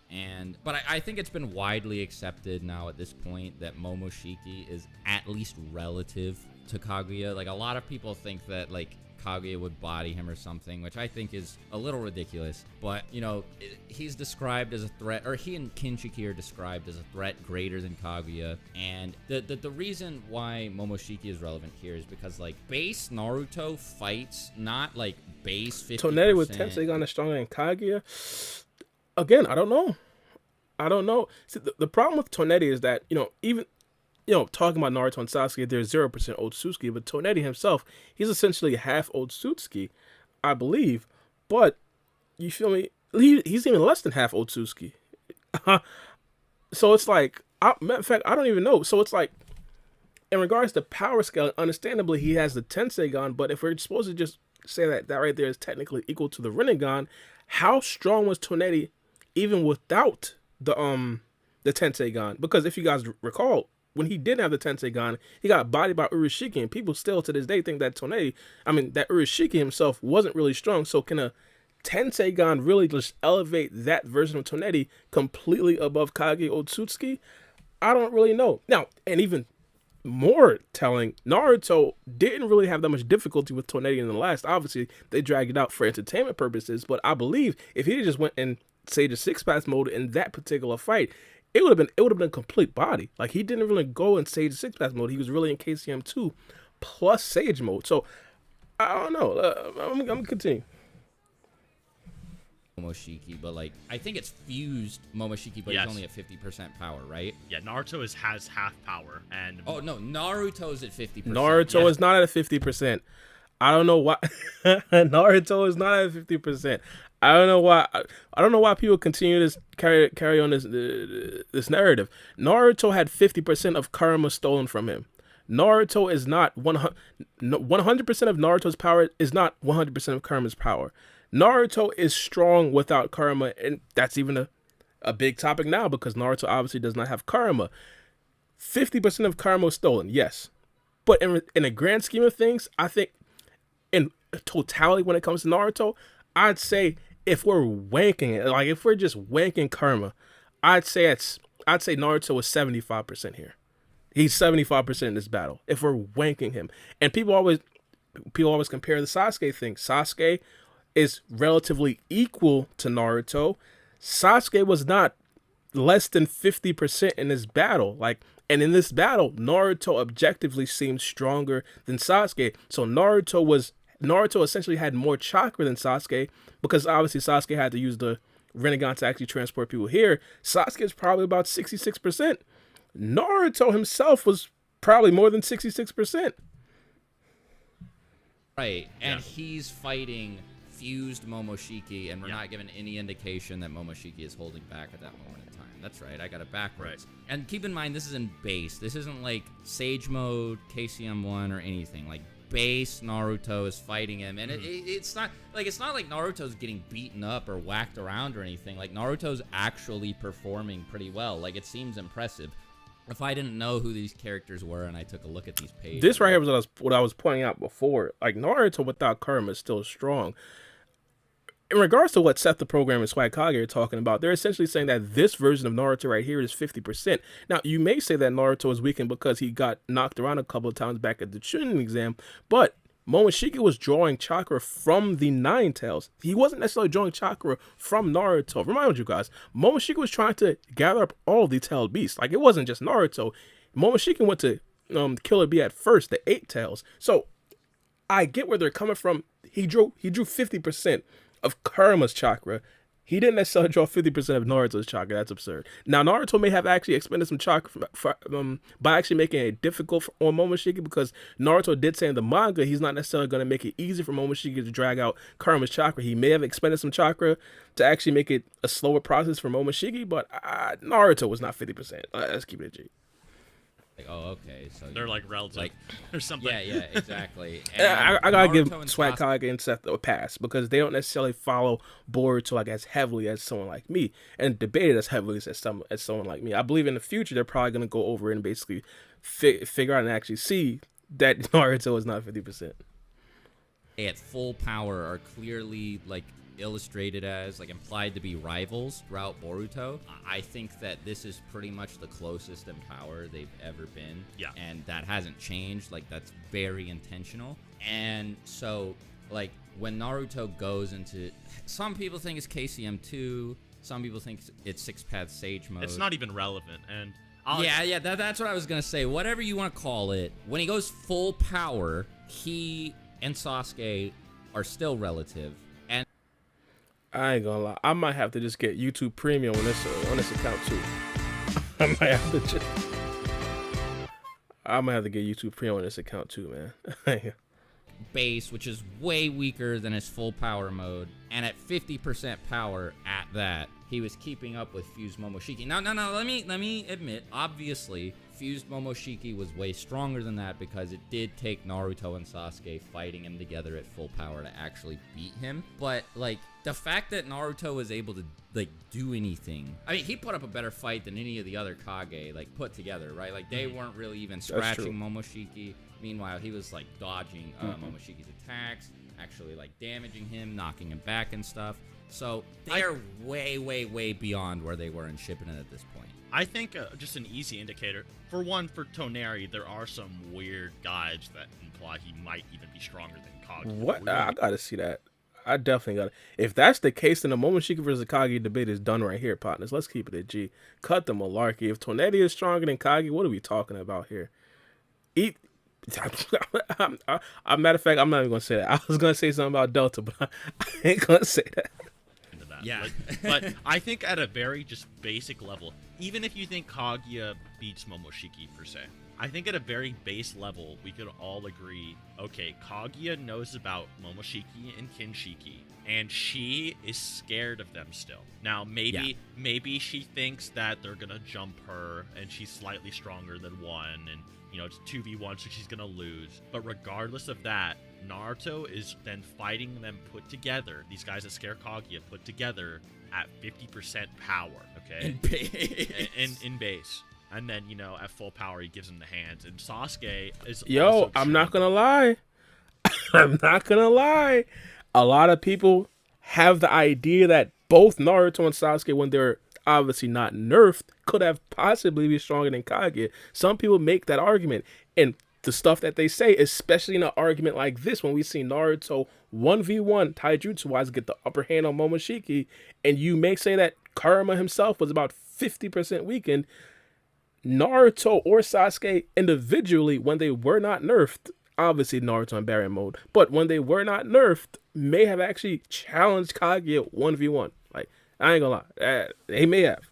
but I think it's been widely accepted now at this point that Momoshiki is at least relative to Kaguya. Like, a lot of people think that, like, Kaguya would body him or something, which I think is a little ridiculous. But, you know, he's described as a threat, or he and Kinshiki are described as a threat greater than Kaguya. And the reason why Momoshiki is relevant here is because, like, base Naruto fights, not, like, base 50%. Tonetti with Tenseigan is stronger than Kaguya? Again, I don't know. See, the problem with Tonetti is that, you know, even... You know, talking about Naruto and Sasuke, there's 0% Otsutsuki, but Tonetti himself, he's essentially half Otsutsuki, I believe. But, you feel me? He's even less than half Otsutsuki. So it's like, matter of fact, I don't even know. So it's like, in regards to power scale, understandably, he has the Tenseigan, but if we're supposed to just say that right there is technically equal to the Rinnegan, how strong was Tonetti even without the Tenseigan? Because if you guys recall, when he didn't have the Tenseigan, he got bodied by Urashiki, and people still to this day think that that Urashiki himself wasn't really strong. So can a Tenseigan really just elevate that version of Tonetti completely above Kage Otsutsuki? I don't really know. Now, and even more telling, Naruto didn't really have that much difficulty with Tonetti in the last. Obviously, they dragged it out for entertainment purposes, but I believe if he just went in Sage Six Path mode in that particular fight, it would have been a complete body. Like, he didn't really go in Sage Six Path mode. He was really in KCM 2 plus Sage mode. So I don't know. I'm gonna continue. Momoshiki, but like I think it's fused Momoshiki, but Yes. he's only at 50% power, right? Yeah, Naruto has half power, and Oh no, Naruto's at 50%. Naruto is not at 50%. I don't know why. Naruto is not at 50%. I don't know why. I don't know why people continue to carry on this narrative. Naruto had 50% of karma stolen from him. Naruto is not 100% of Naruto's power is not 100% of karma's power. Naruto is strong without karma, and that's even a big topic now because Naruto obviously does not have karma. 50% of karma was stolen, yes. But in a grand scheme of things, I think in totality when it comes to Naruto, I'd say if we're wanking it, like if we're just wanking karma, I'd say Naruto was 75% here. He's 75% in this battle if we're wanking him. And people always compare the Sasuke thing. Sasuke is relatively equal to Naruto. Sasuke was not less than 50% in this battle. And in this battle, Naruto objectively seemed stronger than Sasuke. So Naruto essentially had more chakra than Sasuke because obviously Sasuke had to use the Rinnegan to actually transport people here. Sasuke is probably about 66%. Naruto himself was probably more than 66%. Right, and Yeah. he's fighting fused Momoshiki, and we're not given any indication that Momoshiki is holding back at that moment in time. That's right, I got it backwards. Right. And keep in mind, this is in base. This isn't like Sage Mode, KCM1, or anything. Like, base Naruto is fighting him, and it's not like Naruto's getting beaten up or whacked around or anything. Like, Naruto's actually performing pretty well. Like, it seems impressive. If I didn't know who these characters were and I took a look at these pages, This right here was what I was pointing out before. Like, Naruto without karma is still strong. In regards to what Seth the Program and Swag Kage are talking about, they're essentially saying that this version of Naruto right here is 50%. Now, you may say that Naruto is weakened because he got knocked around a couple of times back at the Chunin exam, but Momoshiki was drawing chakra from the Nine Tails. He wasn't necessarily drawing chakra from Naruto. Remind you guys, Momoshiki was trying to gather up all the tailed beasts. Like, it wasn't just Naruto. Momoshiki went to Killer Bee at first, the 8 tails. So I get where they're coming from. He drew 50% of karma's chakra He didn't necessarily draw 50% of Naruto's chakra. That's absurd. Now, Naruto may have actually expended some chakra by actually making it difficult on Momoshiki, because Naruto did say in the manga he's not necessarily going to make it easy for Momoshiki to drag out Karma's chakra. He may have expended some chakra to actually make it a slower process for Momoshiki, but Naruto was not 50%. Let's keep it a G. Like, oh, okay. So They're like relative like, or something. yeah, exactly. I gotta give Naruto and Sweat Kage and Seth a pass, because they don't necessarily follow Boruto like as heavily as someone like me, and debate it as heavily as someone like me. I believe in the future they're probably gonna go over it and basically figure out and actually see that Naruto is not 50%. at full power are clearly like illustrated as like implied to be rivals throughout Boruto. I think that this is pretty much the closest in power they've ever been. Yeah. And that hasn't changed. Like that's very intentional. And so like when Naruto goes into, some people think it's KCM2, some people think it's Six Paths Sage Mode. It's not even relevant, and that's what I was gonna say. Whatever you want to call it, when he goes full power, he and Sasuke are still relative. And I ain't gonna lie, I might have to just get YouTube Premium on this account too. I might have to get YouTube Premium on this account too, man. base, which is way weaker than his full power mode, and at 50% power at that, he was keeping up with Fused Momoshiki. No, let me admit, obviously, Fused Momoshiki was way stronger than that, because it did take Naruto and Sasuke fighting him together at full power to actually beat him. But, like, the fact that Naruto was able to, like, do anything, I mean, he put up a better fight than any of the other Kage, like, put together, right? Like, they weren't really even scratching Momoshiki. Meanwhile, he was, like, dodging Momoshiki's attacks, actually, like, damaging him, knocking him back and stuff. So they're way beyond where they were in Shippuden at this point. I think just an easy indicator. For one, for Toneri, there are some weird guides that imply he might even be stronger than Kage. What? I gotta see that. I definitely gotta. If that's the case, then the Momoshiki versus Kage debate is done right here, partners. Let's keep it a G. Cut the malarkey. If Toneri is stronger than Kage, what are we talking about here? Matter of fact, I'm not even gonna say that. I was gonna say something about Delta, but I ain't gonna say that. Yeah, but I think at a very just basic level, even if you think Kaguya beats Momoshiki per se, I think at a very base level, we could all agree, okay, Kaguya knows about Momoshiki and Kinshiki, and she is scared of them still. Now, maybe she thinks that they're gonna jump her, and she's slightly stronger than one, and, you know, it's 2v1, so she's gonna lose. But regardless of that, Naruto is then fighting them put together. These guys that scare Kaguya put together at 50% power, okay? In base. In base. And then, you know, at full power, he gives him the hands. And Sasuke is I'm not gonna lie. I'm not gonna lie. A lot of people have the idea that both Naruto and Sasuke, when they're obviously not nerfed, could have possibly be stronger than Kaguya. Some people make that argument. And the stuff that they say, especially in an argument like this, when we see Naruto 1v1 taijutsu-wise get the upper hand on Momoshiki, and you may say that Karma himself was about 50% weakened, Naruto or Sasuke individually, when they were not nerfed, obviously Naruto in barrier mode, but when they were not nerfed, may have actually challenged Kaguya 1v1. Like, I ain't gonna lie, they may have.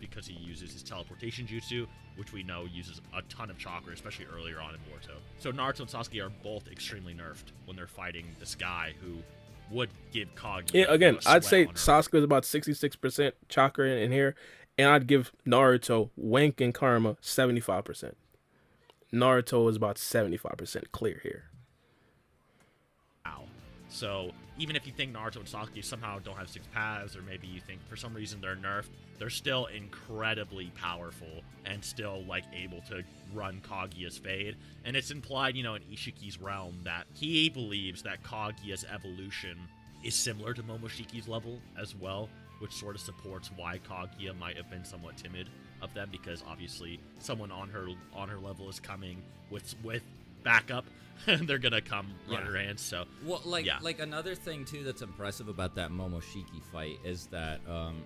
Because he uses his teleportation jutsu, which we know uses a ton of chakra, especially earlier on in Boruto. So Naruto and Sasuke are both extremely nerfed when they're fighting this guy who would give Kaguya. Yeah, again, I'd say on her. Sasuke is about 66% chakra in here, and I'd give Naruto, Wank, and Karma 75%. Naruto is about 75% clear here. Wow. So even if you think Naruto and Sasuke somehow don't have 6 paths, or maybe you think for some reason they're nerfed, they're still incredibly powerful and still, like, able to run Kaguya's fade. And it's implied, you know, in Ishiki's realm that he believes that Kaguya's evolution is similar to Momoshiki's level as well, which sort of supports why Kaguya might have been somewhat timid of them, because obviously someone on her level is coming with backup. They're gonna come run her hands. So like another thing too that's impressive about that Momoshiki fight is that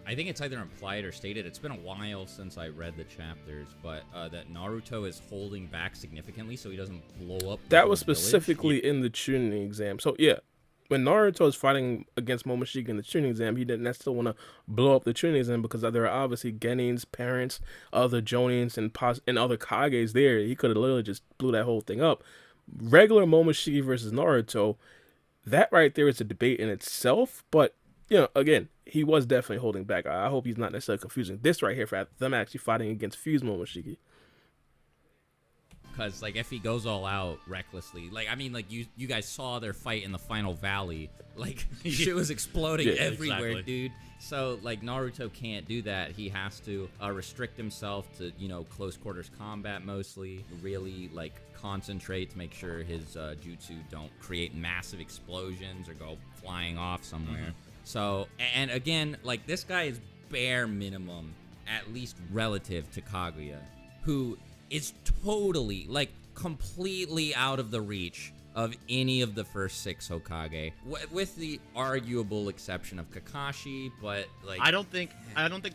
I think it's either implied or stated. It's been a while since I read the chapters, but that Naruto is holding back significantly so he doesn't blow up. That was specifically in the Chunin exam. So yeah, when Naruto is fighting against Momoshiki in the Chunin exam, he didn't necessarily want to blow up the Chunin exam because there are obviously Genin's parents, other Jonins, and other Kages there. He could have literally just blew that whole thing up. Regular Momoshiki versus Naruto, that right there is a debate in itself. But again, he was definitely holding back. I hope he's not necessarily confusing this right here for them actually fighting against fused Momoshiki. Because, like, if he goes all out recklessly, like, I mean, like, you guys saw their fight in the final valley. Like, shit was exploding everywhere, exactly. dude. So, like, Naruto can't do that. He has to restrict himself to, close quarters combat mostly. Really, like, concentrate to make sure his jutsu don't create massive explosions or go flying off somewhere. Mm-hmm. So, and again, like, this guy is bare minimum, at least relative to Kaguya, who is totally, like, completely out of the reach of any of the first 6 Hokage, with the arguable exception of Kakashi. But, like, I don't think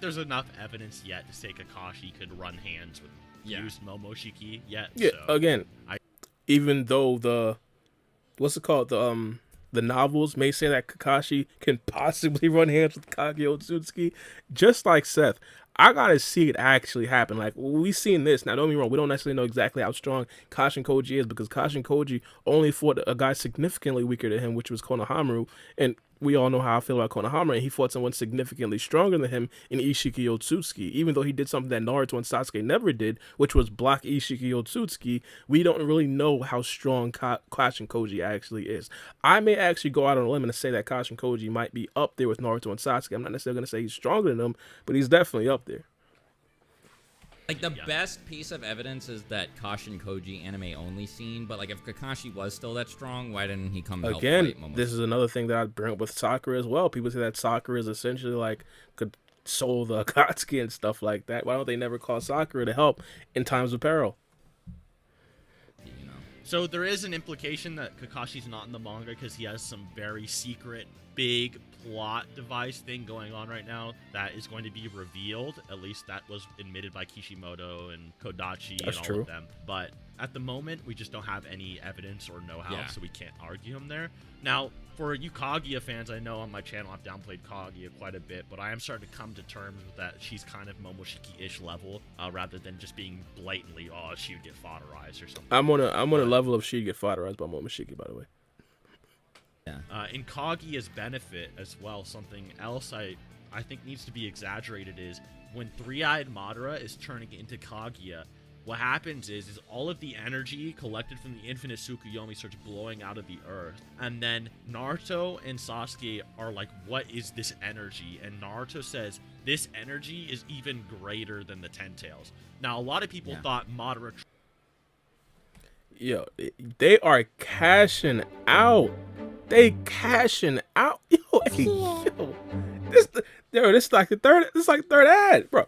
there's enough evidence yet to say Kakashi could run hands with used Momoshiki yet. Yeah, so again, even though the novels may say that Kakashi can possibly run hands with Kage Otsutsuki, just like Seth, I gotta see it actually happen. Like, we seen this. Now, don't get me wrong, we don't necessarily know exactly how strong Kashin Koji is, because Kashin Koji only fought a guy significantly weaker than him, which was Konohamaru, and we all know how I feel about Konohamaru, and he fought someone significantly stronger than him in Ishiki Otsutsuki. Even though he did something that Naruto and Sasuke never did, which was block Ishiki Otsutsuki, we don't really know how strong Kashin Koji actually is. I may actually go out on a limb and say that Kashin Koji might be up there with Naruto and Sasuke. I'm not necessarily going to say he's stronger than them, but he's definitely up there. Like, the best piece of evidence is that Kashin Koji anime only scene, but, like, if Kakashi was still that strong, why didn't he come Again, help fight Momoshiki? this is another thing that I bring up with Sakura as well. People say that Sakura is essentially like could soul the Akatsuki and stuff like that. Why don't they never call Sakura to help in times of peril? So there is an implication that Kakashi's not in the manga because he has some very secret, big plot device thing going on right now that is going to be revealed. At least that was admitted by Kishimoto and Kodachi and all of them. But at the moment, we just don't have any evidence or know-how, so we can't argue him there. Now, for you Kaguya fans, I know on my channel I've downplayed Kaguya quite a bit, but I am starting to come to terms with that she's kind of Momoshiki-ish level, rather than just being blatantly, she would get fodderized or something. I'm on a level of she'd get fodderized by Momoshiki, by the way. Yeah. In Kaguya's benefit as well, something else I think needs to be exaggerated is when Three-Eyed Madara is turning into Kaguya, what happens is all of the energy collected from the infinite Tsukuyomi starts blowing out of the earth. And then Naruto and Sasuke are like, what is this energy? And Naruto says, this energy is even greater than the Ten Tails. Now, a lot of people thought Madara... Yo, they are cashing out. They cashing out. Yo, this is like the third ad, bro.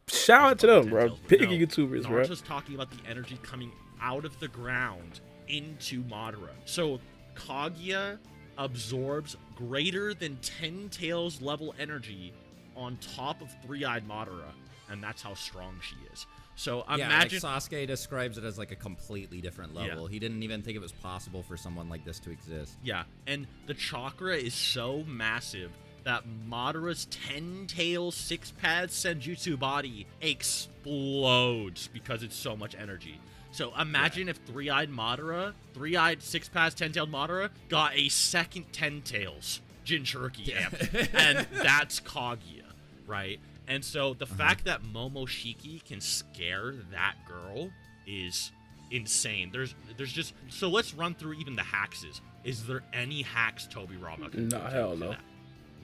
Shout out to them, bro. Big YouTubers, bro. Naruto's talking about the energy coming out of the ground into Madara. So Kaguya absorbs greater than Ten Tails level energy on top of Three-Eyed Madara, and that's how strong she is. So imagine, like Sasuke describes it as like a completely different level. He didn't even think it was possible for someone like this to exist. Yeah, and the chakra is so massive that Madara's 10-tail 6-pad Senjutsu body explodes because it's so much energy. So imagine if Three-Eyed 6-pad 10-tailed Madara got a second 10-tails Jinchuriki amp, and that's Kaguya, right? And so the fact that Momoshiki can scare that girl is insane. There's just... So let's run through even the haxes. Is there any hacks Tobirama can do? No, hell no.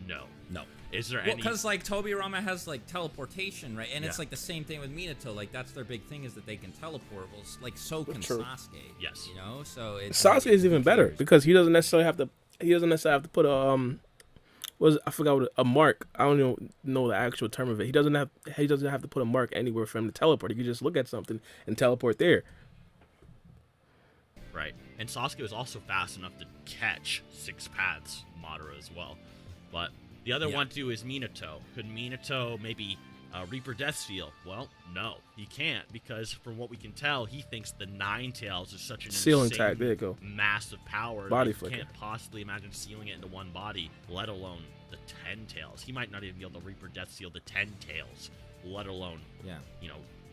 No. Is there Well, any... because, like, Tobirama has, like, teleportation, right? And it's, like, the same thing with Minato. Like, that's their big thing is that they can teleport. Well, like, so can Sasuke. Yes. You know? So it's... Sasuke is even better because he doesn't necessarily have to put a I forgot what a mark. I don't even know the actual term of it. He doesn't have to put a mark anywhere for him to teleport. He can just look at something and teleport there. Right. And Sasuke was also fast enough to catch 6 paths Madara as well. But the other one, too, is Minato. Could Minato maybe Reaper Death Seal. Well, no, he can't, because from what we can tell, he thinks the Nine Tails is such an Ceiling insane, tag, there you go. massive power Body that he flicker. can't possibly imagine sealing it into one body, let alone the 10 Tails. He might not even be able to Reaper Death Seal the 10 Tails, let alone, Yeah.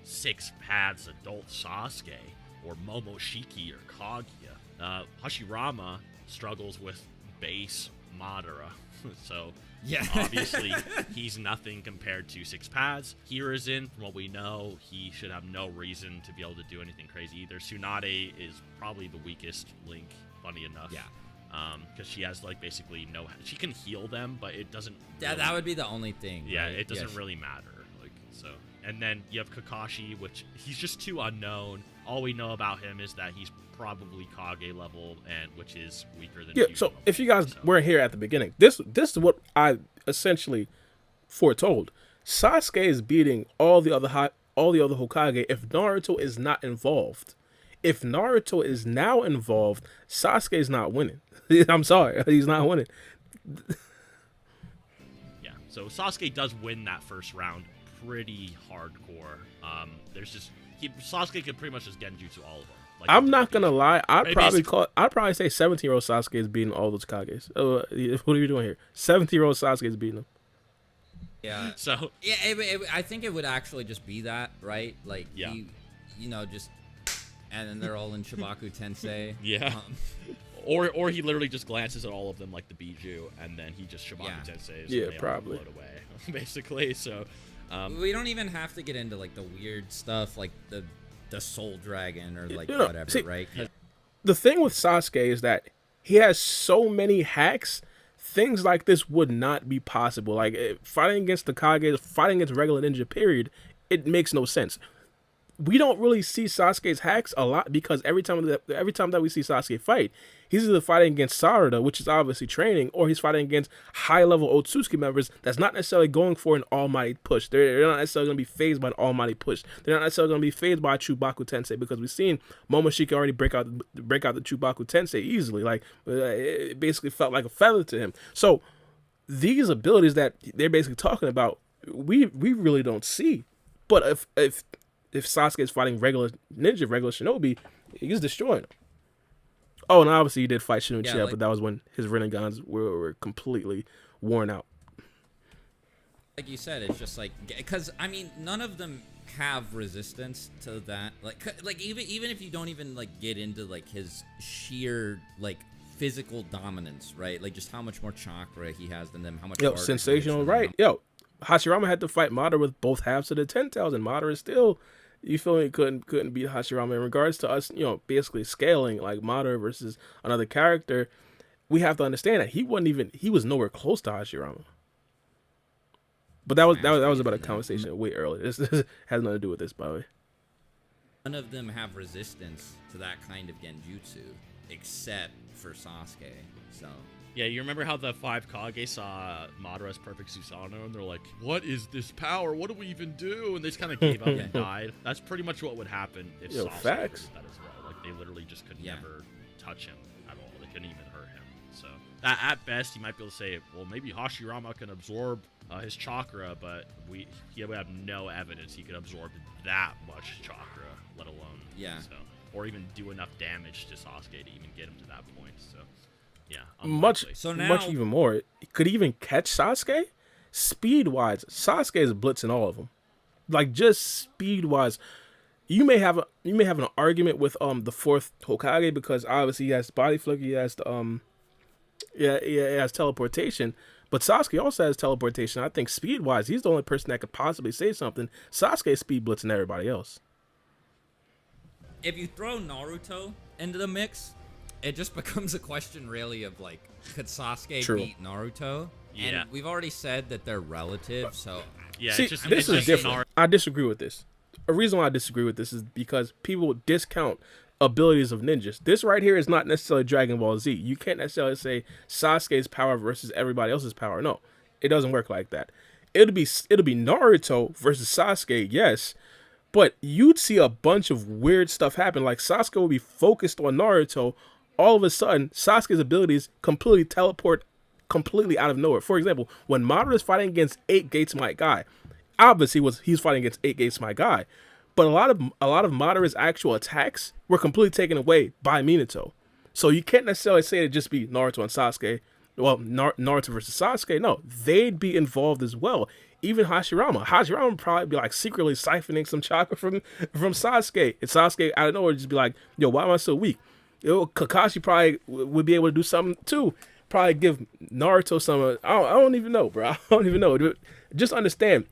6 paths adult Sasuke, or Momoshiki, or Kaguya. Hashirama struggles with base Madara, so Yeah. obviously he's nothing compared to 6 paths. Hiruzen, from what we know, he should have no reason to be able to do anything crazy either. Tsunade is probably the weakest link, funny enough. Yeah. Because she has basically no. She can heal them, but it doesn't. Yeah, really- that would be the only thing. Yeah, right? it doesn't Yeah. really matter. So. And then you have Kakashi, which he's just too unknown. All we know about him is that he's probably Kage level, and which is weaker than. Yeah. Fusion So level. if you guys So- weren't here at the beginning, this is what I essentially foretold. Sasuke is beating all the other Hokage if Naruto is not involved. If Naruto is now involved, Sasuke is not winning. I'm sorry, he's not winning. Yeah, so Sasuke does win that first round pretty hardcore. Sasuke could pretty much just genjutsu all of them. I'm not gonna lie. I'd Maybe probably say 17-year-old Sasuke is beating all those Kages. What are you doing here? 17-year-old Sasuke is beating them. Yeah. So Yeah, I think it would actually just be that, right? Like, Yeah. just, and then they're all in Shibaku Tensei. yeah, or he literally just glances at all of them like the Biju, and then he just Shibaku Yeah. Tensei. Yeah, and they all probably. float away, basically. So We don't even have to get into like the weird stuff, like the Soul Dragon or like No, whatever, see, right? 'Cause- The thing with Sasuke is that he has so many hacks. Things like this would not be possible. Like fighting against the Kage, fighting against regular ninja. Period. It makes no sense. We don't really see Sasuke's hacks a lot because every time that we see Sasuke fight, he's either fighting against Sarada, which is obviously training, or he's fighting against high-level Otsutsuki members that's not necessarily going for an almighty push. They're not necessarily going to be phased by an almighty push. They're not necessarily going to be phased by a Chubaku Tensei because we've seen Momoshiki already break out the Chubaku Tensei easily. Like it basically felt like a feather to him. So these abilities that they're basically talking about, we really don't see. But if Sasuke is fighting regular ninja, regular shinobi, he's destroying them. Oh, and obviously he did fight Shino Chia, but that was when his Renegans were completely worn out. like you said, it's just like, because I mean, none of them have resistance to that. Like even if you don't even like get into like his sheer like physical dominance, right? Like just how much more chakra he has than them, how much. Yo, sensational, right? Yo, Hashirama had to fight Madara with both halves of the 10,000, and Madara still, you feel me, couldn't beat Hashirama. In regards to us, basically scaling like Madara versus another character, we have to understand that he was nowhere close to Hashirama. But that was about a conversation way earlier. This has nothing to do with this, by the way. None of them have resistance to that kind of genjutsu, except for Sasuke. So yeah, you remember how the 5 Kage saw Madara's perfect Susanoo, and they're like, "What is this power? What do we even do?" And they just kind of gave up and died. That's pretty much what would happen if Sasuke facts. did that as well. Like they literally just could Yeah. never touch him at all. They couldn't even hurt him. So at best, you might be able to say, well, maybe Hashirama can absorb his chakra, but he would have no evidence he could absorb that much chakra, let alone or even do enough damage to Sasuke to even get him to that point. So yeah, Much unlikely. So now- much even more. Could he even catch Sasuke? Speed wise, Sasuke is blitzing all of them. Like just speed wise, you may have an argument with the 4th Hokage because obviously he has body flicker, he has the he has teleportation. But Sasuke also has teleportation. I think speed wise, he's the only person that could possibly say something. Sasuke is speed blitzing everybody else. if you throw Naruto into the mix, it just becomes a question really of like, could Sasuke True. beat Naruto? Yeah. And we've already said that they're relative, so Yeah, See, it's just, this it's is just different. I disagree with this. A reason why I disagree with this is because people discount abilities of ninjas. This right here is not necessarily Dragon Ball Z. You can't necessarily say Sasuke's power versus everybody else's power. No, it doesn't work like that. It'll be Naruto versus Sasuke, yes, but you'd see a bunch of weird stuff happen. Like Sasuke will be focused on Naruto. All of a sudden, Sasuke's abilities completely teleport completely out of nowhere. For example, when Madara is fighting against 8 Gates Might Guy, obviously he's fighting against 8 Gates My Guy, but a lot of Madara's actual attacks were completely taken away by Minato. So you can't necessarily say it'd just be Naruto and Sasuke. Well, Naruto versus Sasuke, no, they'd be involved as well. Even Hashirama would probably be like secretly siphoning some chakra from Sasuke, and Sasuke out of nowhere would just be like, "Yo, why am I so weak?" Kakashi probably would be able to do something too. Probably give Naruto some. I don't even know, bro. I don't even know. Just understand,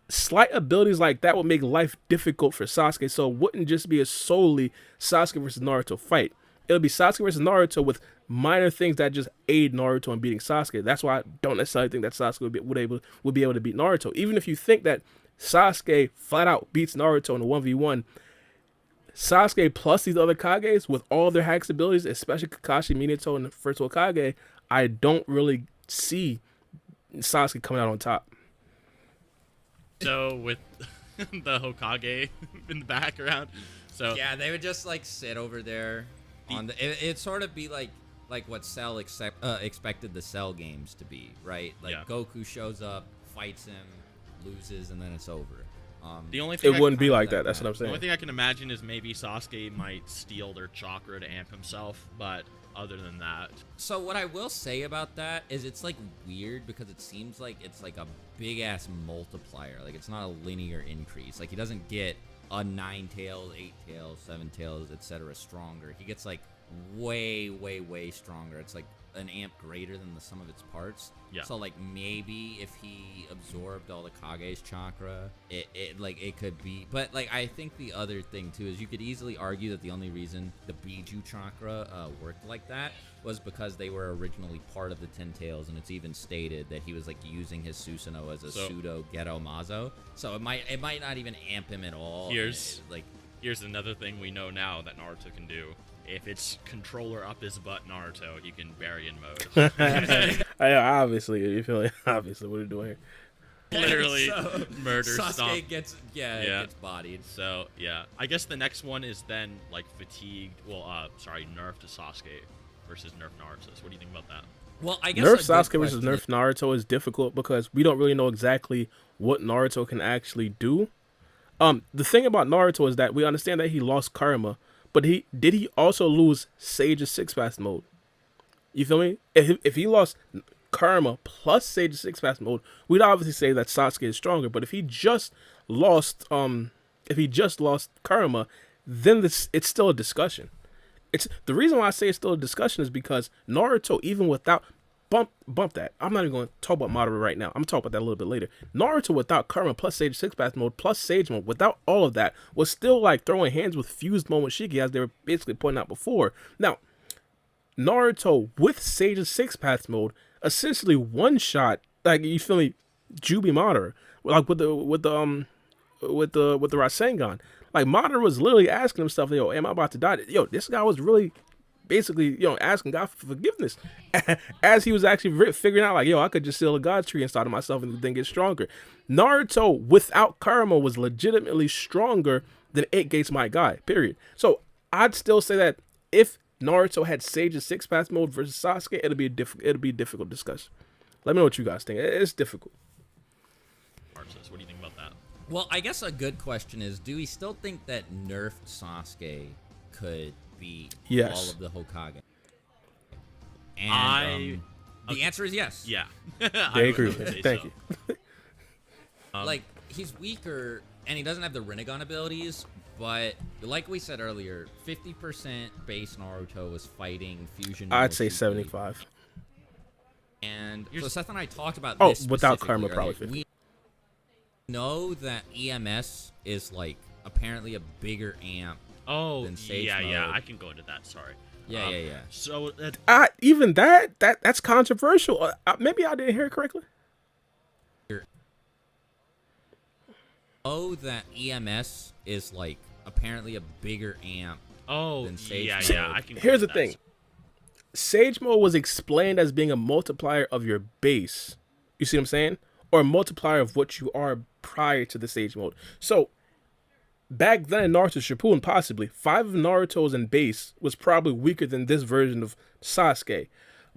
slight abilities like that would make life difficult for Sasuke. So it wouldn't just be a solely Sasuke versus Naruto fight. It'll be Sasuke versus Naruto with minor things that just aid Naruto in beating Sasuke. That's why I don't necessarily think that Sasuke would be able to beat Naruto. Even if you think that Sasuke flat out beats Naruto in a 1v1, Sasuke plus these other Kages with all their hacks abilities, especially Kakashi, Minato, and the first Hokage, I don't really see Sasuke coming out on top. So with the Hokage in the background, so Yeah, they would just like sit over there on the. It'd sort of be like what Cell expected the Cell games to be, right? Like Yeah. Goku shows up, fights him, loses, and then it's over. the only thing It wouldn't be like that. That's what I'm The only saying. thing I can imagine is maybe Sasuke might steal their chakra to amp himself, but other than that, So what I will say about that is it's like weird because it seems like it's like a big ass multiplier. Like it's not a linear increase. Like he doesn't get a 9 tails, 8 tails, 7 tails, etc. stronger. He gets like way stronger. It's like an amp greater than the sum of its parts. Yeah. So like maybe if he absorbed all the Kage's chakra, it could be. But like I think the other thing too is you could easily argue that the only reason the Biju chakra worked like that was because they were originally part of the Ten Tails, and it's even stated that he was like using his Susanoo as a pseudo Ghetto Mazo. So it might not even amp him at all. Here's like here's another thing we know now that Naruto can do. If it's controller up his butt Naruto, you can bury in mode. Obviously, you feel like obviously what are you doing here? Literally So, murder Sasuke stomp. gets Yeah. gets bodied. So yeah, I guess the next one is then like fatigued. Well, nerf to Sasuke versus nerf Naruto. So what do you think about that? Well, I guess Nerf a good Sasuke versus question Nerf Naruto is difficult because we don't really know exactly what Naruto can actually do. The thing about Naruto is that we understand that he lost Karma, but did he also lose Sage's Six Path mode? You feel me? If he lost Karma plus Sage's Six Path mode, we'd obviously say that Sasuke is stronger. But if he just lost Karma, then it's still a discussion. It's the reason why I say it's still a discussion is because Naruto, even without bump that. I'm not even going to talk about Madara right now. I'm going to talk about that a little bit later. Naruto without Karma plus Sage Six Path mode plus Sage mode, without all of that, was still like throwing hands with fused mode with Shiki, as they were basically pointing out before. Now, Naruto with Sage's Six Path mode essentially one shot, like, you feel me, Jubi Madara, like with the Rasengan. Like, Madara was literally asking himself, yo, am I about to die? Yo, this guy was really basically, asking God for forgiveness as he was actually figuring out, like, yo, I could just seal a God tree inside of myself and then get stronger. Naruto without Karma was legitimately stronger than 8 Gates My Guy, period. So I'd still say that if Naruto had Sage's Six Path mode versus Sasuke, it'll be a difficult discussion. Let me know what you guys think. It's difficult. Marcus, what do you think about that? Well, I guess a good question is, do we still think that nerfed Sasuke could beat Yes. all of the Hokage? And the answer is yes. Yeah. I agree with it. Thank you. Like, he's weaker, and he doesn't have the Rinnegan abilities, but like we said earlier, 50% base Naruto was fighting Fusion. I'd say Inosuke. 75. And so Seth and I talked about Oh, this without specifically Karma, earlier. probably 50. We know that EMS is, like, apparently a bigger amp. Oh, Then Sage yeah. mode. I can go into that. Sorry. Yeah. So Even that's controversial. Maybe I didn't hear it correctly. Oh, that EMS is, like, apparently a bigger amp. oh, Then Sage yeah. mode. I can. Go Here's the into thing. that. Sage mode was explained as being a multiplier of your base. You see what I'm saying? Or a multiplier of what you are prior to the Sage mode. So, back then in Naruto Shippuden, possibly, 5 of Naruto's in base was probably weaker than this version of Sasuke.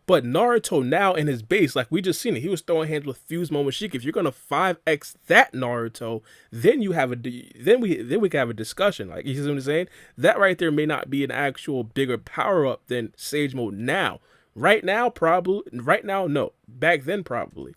But Naruto now in his base, like we just seen it, he was throwing hands with Fused Momoshiki. If you're gonna 5x that Naruto, then you have then we can have a discussion. Like, you see what I'm saying? That right there may not be an actual bigger power up than Sage Mode now. Right now, probably. Right now, no. Back then, probably.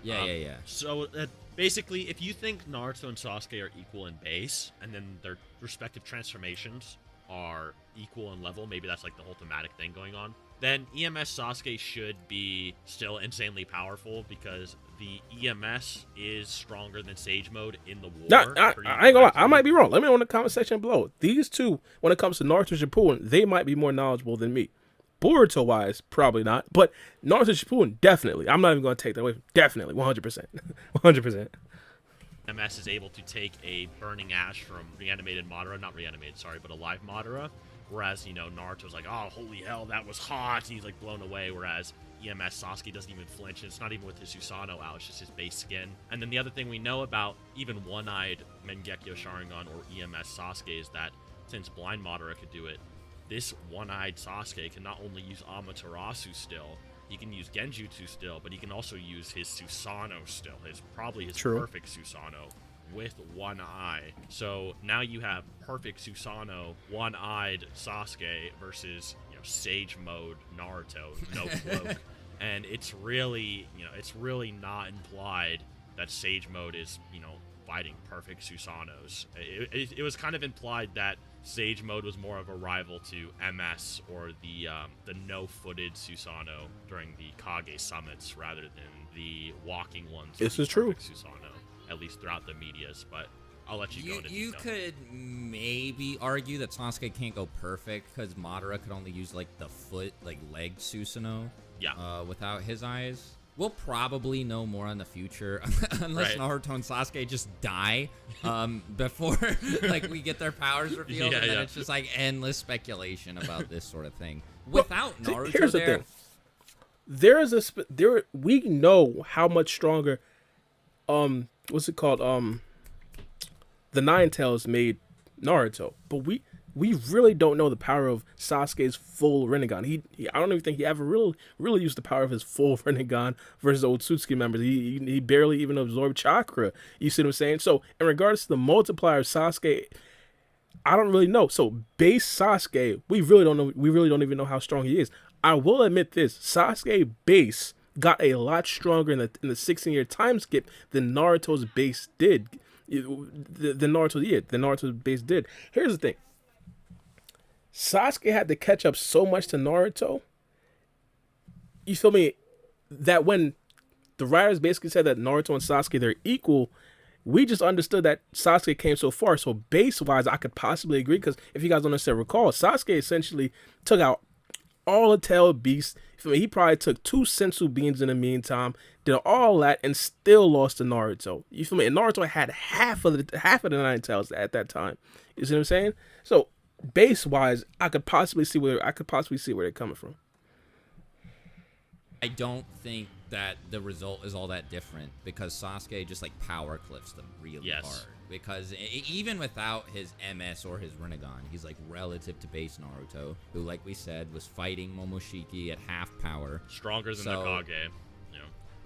Yeah. So basically, if you think Naruto and Sasuke are equal in base, and then their respective transformations are equal in level, maybe that's like the whole thematic thing going on, then EMS Sasuke should be still insanely powerful because the EMS is stronger than Sage Mode in the war. I ain't gonna lie, I might be wrong. Let me know in the comment section below. These two, when it comes to Naruto Shippuden, they might be more knowledgeable than me. Boruto wise, probably not, but Naruto Shippuden, definitely. I'm not even gonna take that away. Definitely, 100%, 100%. EMS is able to take a Burning Ash from reanimated Madara, not reanimated, sorry, but alive Madara, whereas, Naruto's like, oh, holy hell, that was hot, and he's like blown away, whereas EMS Sasuke doesn't even flinch, and it's not even with his Susanoo out, it's just his base skin. And then the other thing we know about even one-eyed Mangekyo Sharingan or EMS Sasuke is that since blind Madara could do it, this one-eyed Sasuke can not only use Amaterasu still, he can use Genjutsu still, but he can also use his Susanoo still, probably his perfect Susanoo with one eye. So now you have perfect Susanoo, one-eyed Sasuke versus Sage Mode Naruto, no cloak. And it's really, it's really not implied that Sage Mode is, fighting perfect Susanoos. It was kind of implied that Sage Mode was more of a rival to MS or the no-footed Susanoo during the Kage summits rather than the walking ones. This is true. Susanoo, at least throughout the medias, but I'll let you go into You detail. could maybe argue that Sasuke can't go perfect because Madara could only use like the foot, like leg Susanoo. Yeah. Without his eyes. We'll probably know more in the future, unless Naruto and Sasuke just die before like we get their powers revealed, and then it's just like endless speculation about this sort of thing. Without Naruto, here's the thing. There is we know how much stronger what's it called, the Nine Tails made Naruto, but we really don't know the power of Sasuke's full Rinnegan. He I don't even think he ever really used the power of his full Rinnegan versus the Otsutsuki members. He barely even absorbed chakra. You see what I'm saying? So in regards to the multiplier of Sasuke, I don't really know. So base Sasuke, we really don't know. We really don't even know how strong he is. I will admit this: Sasuke base got a lot stronger in the 16-year time skip than Naruto's base did. The Naruto's base did. Here's the thing: Sasuke had to catch up so much to Naruto. You feel me? That when the writers basically said that Naruto and Sasuke, they're equal, we just understood that Sasuke came so far. So base-wise, I could possibly agree, because if you guys don't necessarily recall, Sasuke essentially took out all the tail beasts. He probably took 2 sensu beans in the meantime, did all that, and still lost to Naruto. You feel me? And Naruto had half of the Nine Tails at that time. You see what I'm saying? So base wise, I could possibly see where they're coming from. I don't think that the result is all that different because Sasuke just like power cliffs them really hard. Because even without his MS or his Rinnegan, he's like relative to base Naruto, who, like we said, was fighting Momoshiki at half power, stronger than the Kage.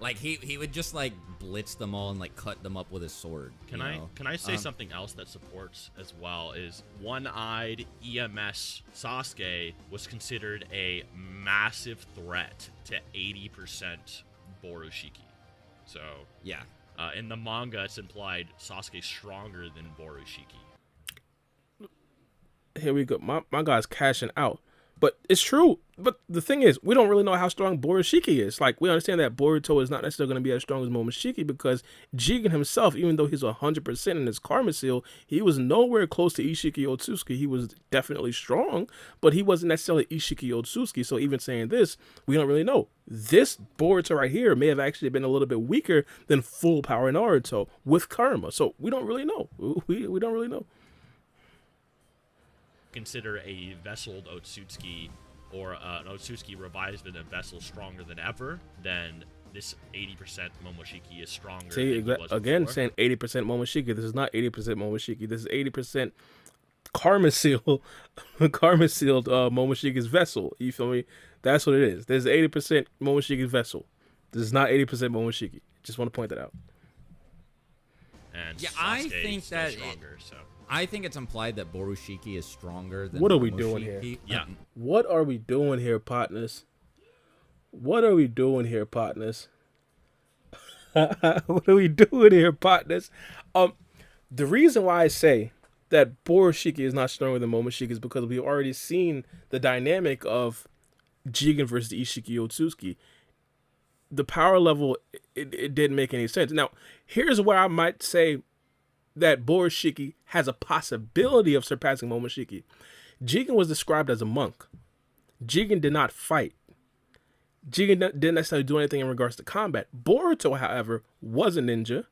Like he would just like blitz them all and like cut them up with his sword. Can I say something else that supports as well? Is one-eyed EMS Sasuke was considered a massive threat to 80% Borushiki. So yeah, in the manga it's implied Sasuke's stronger than Borushiki. Here we go. My guy's cashing out. But it's true. But the thing is, we don't really know how strong Borushiki is. Like, we understand that Boruto is not necessarily going to be as strong as Momoshiki because Jigen himself, even though he's 100% in his Karma Seal, he was nowhere close to Ishiki Otsutsuki. He was definitely strong, but he wasn't necessarily Ishiki Otsutsuki. So even saying this, we don't really know. This Boruto right here may have actually been a little bit weaker than full power Naruto with Karma. So we don't really know. We don't really know. Consider a vesseled Otsutsuki or an Otsutsuki revived in a vessel stronger than ever, then this 80% Momoshiki is stronger. See, than he was again, before. saying 80% Momoshiki. This is not 80% Momoshiki. This is 80% Karma seal, karma sealed Momoshiki's vessel. You feel me? That's what it is. There's 80% Momoshiki's vessel. This is not 80% Momoshiki. Just want to point that out. And Yeah, Sasuke I is think still that stronger. So I think it's implied that Borushiki is stronger than What are we doing Momoshiki. here? yeah, What are we doing here, partners? What are we doing here, partners? What are we doing here, partners? The reason why I say that Borushiki is not stronger than Momoshiki is because we've already seen the dynamic of Jigen versus Ishiki Otsutsuki. The power level, it didn't make any sense. Now, here's where I might say that Borushiki has a possibility of surpassing Momoshiki. Jigen was described as a monk. Jigen did not fight. Jigen didn't necessarily do anything in regards to combat. Boruto, however, was a ninja.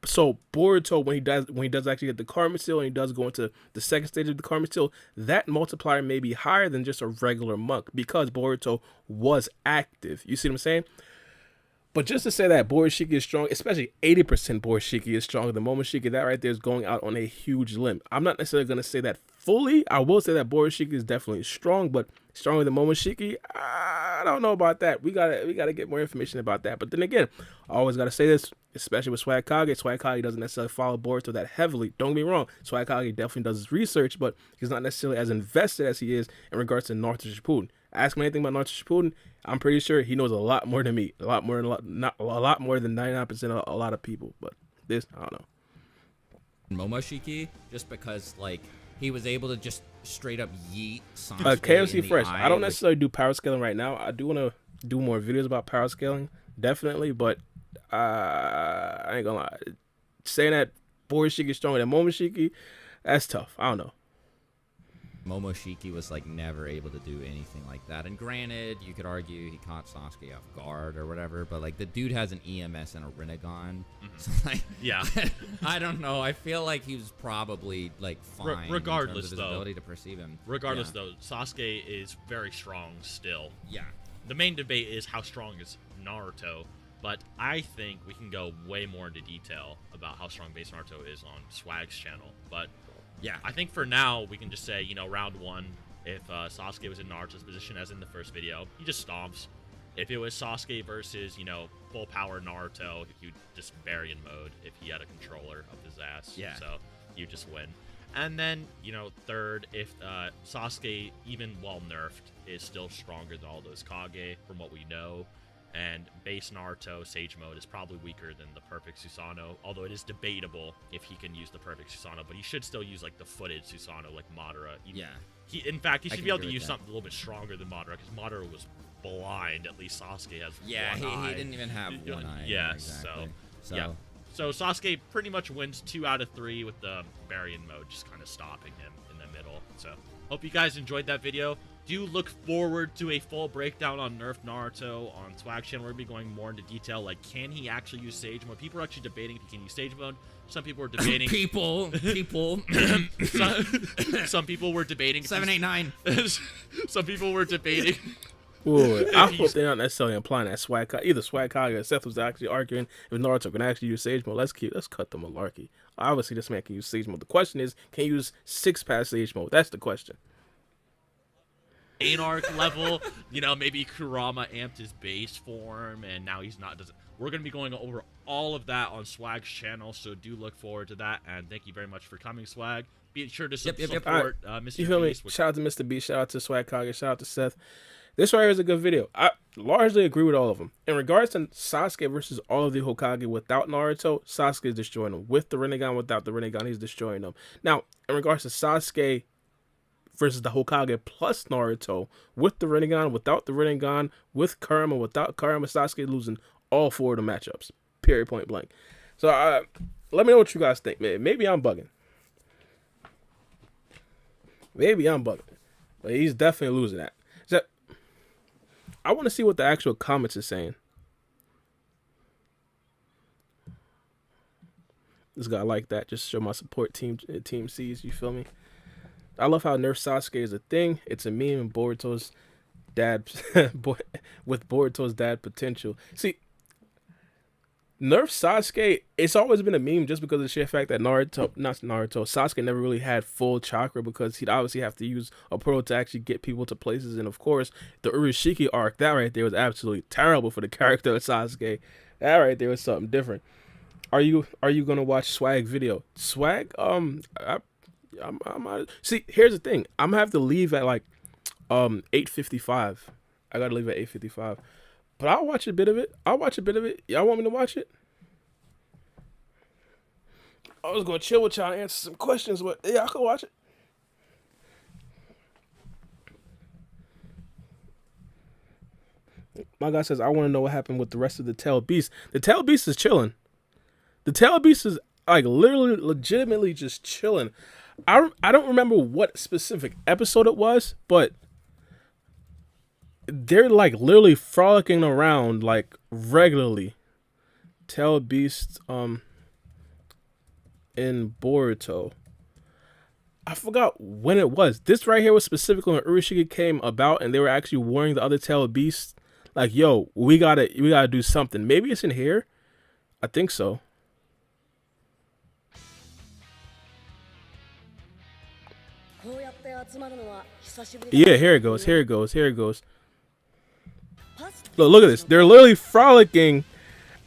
So Boruto, when he does actually get the Karma Seal and he does go into the second stage of the Karma Seal, that multiplier may be higher than just a regular monk because Boruto was active. You see what I'm saying? But just to say that Borushiki is strong, especially 80% Borushiki is stronger than Momoshiki, that right there is going out on a huge limb. I'm not necessarily going to say that fully. I will say that Borushiki is definitely strong, but stronger than Momoshiki, I don't know about that. We gotta get more information about that. But then again, I always gotta say this, especially with Swag Kage. Swag Kage doesn't necessarily follow Boruto that heavily. Don't get me wrong. Swag Kage definitely does his research, but he's not necessarily as invested as he is in regards to Naruto Shippuden. Ask him anything about Naruto Shippuden, I'm pretty sure he knows a lot more than me. A lot more than 99% of a lot of people. But this, I don't know. Momoshiki, just because like he was able to just straight up yeet Sasuke KFC in the Fresh. eye, I don't like- necessarily do power scaling right now. I do want to do more videos about power scaling, definitely. But I ain't gonna lie. Saying that Borushiki is stronger than Momoshiki, that's tough. I don't know. Momoshiki was like never able to do anything like that. And granted, you could argue he caught Sasuke off guard or whatever, but like the dude has an EMS and a Rinnegan. So like, yeah. I don't know. I feel like he was probably like fine regardless, in terms of his though. ability to perceive him. Regardless, Yeah. though, Sasuke is very strong still. Yeah. The main debate is how strong is Naruto, but I think we can go way more into detail about how strong base Naruto is on Swag's channel. But Yeah. I think for now, we can just say, round one, if Sasuke was in Naruto's position as in the first video, he just stomps. If it was Sasuke versus, full power Naruto, he'd just bury in mode if he had a controller up his ass. Yeah. So you just win. And then, third, if Sasuke, even while nerfed, is still stronger than all those Kage from what we know, and base Naruto Sage Mode is probably weaker than the perfect Susanoo, although it is debatable if he can use the perfect Susanoo, but he should still use like the footed Susanoo like Madara. Yeah. In fact, he I should can be able agree to with use that. something a little bit stronger than Madara, because Madara was blind. At least Sasuke has Yeah, one eye. he didn't even have one eye. Yeah, exactly. So yeah. So Sasuke pretty much wins 2 out of 3 with the Baryon mode, just kind of stopping him in the middle. So hope you guys enjoyed that video. Do look forward to a full breakdown on Nerf Naruto on Swag Channel. We're going to be going more into detail, like can he actually use Sage Mode? People are actually debating if he can use Sage Mode. Some people are debating... people. some people were debating... 789. Some people were debating... Ooh, I hope they're not necessarily implying that either Swag Kage or Seth was actually arguing if Naruto can actually use Sage Mode. Let's cut the malarkey. Obviously, this man can use Sage Mode. The question is, can you use 6-pass Sage Mode? That's the question. Arc level, maybe Kurama amped his base form, and now he's not. We're going to be going over all of that on Swag's channel, so do look forward to that. And thank you very much for coming, Swag. Be sure to support Mr. You feel me? Beast. Shout out to Mr. B. Shout out to Swag Kage. Shout out to Seth. This right here is a good video. I largely agree with all of them. In regards to Sasuke versus all of the Hokage without Naruto, Sasuke is destroying them. With the Rinnegan, without the Rinnegan, he's destroying them. Now, in regards to Sasuke versus the Hokage plus Naruto, with the Rinnegan, without the Rinnegan, with Kurama, without Kurama, Sasuke losing all 4 of the matchups. Period, point blank. So let me know what you guys think, man. Maybe I'm bugging. But he's definitely losing that. I want to see what the actual comments is saying. This guy like that. Just show my support team C's. You feel me? I love how Nerf Sasuke is a thing. It's a meme and Boruto's dad with Boruto's dad potential. See, Nerf Sasuke, it's always been a meme just because of the sheer fact that Sasuke never really had full chakra because he'd obviously have to use a portal to actually get people to places. And of course, the Urashiki arc, that right there was absolutely terrible for the character of Sasuke. That right there was something different. Are you gonna watch Swag video? Swag, see. Here's the thing. I'm gonna have to leave at like 8:55. I gotta leave at 8:55. But I'll watch a bit of it. Y'all want me to watch it? I was gonna chill with y'all and answer some questions, but yeah, I can watch it. My guy says, I want to know what happened with the rest of the Tail Beast. The Tail Beast is chilling. The Tail Beast is like literally, legitimately just chilling. I don't remember what specific episode it was, but they're like literally frolicking around like regularly. Tail Beast in Boruto. I forgot when it was. This right here was specifically when Urashiki came about and they were actually warning the other Tail Beasts like, yo, we gotta do something. Maybe it's in here. I think so. Yeah, here it goes. Look at this. They're literally frolicking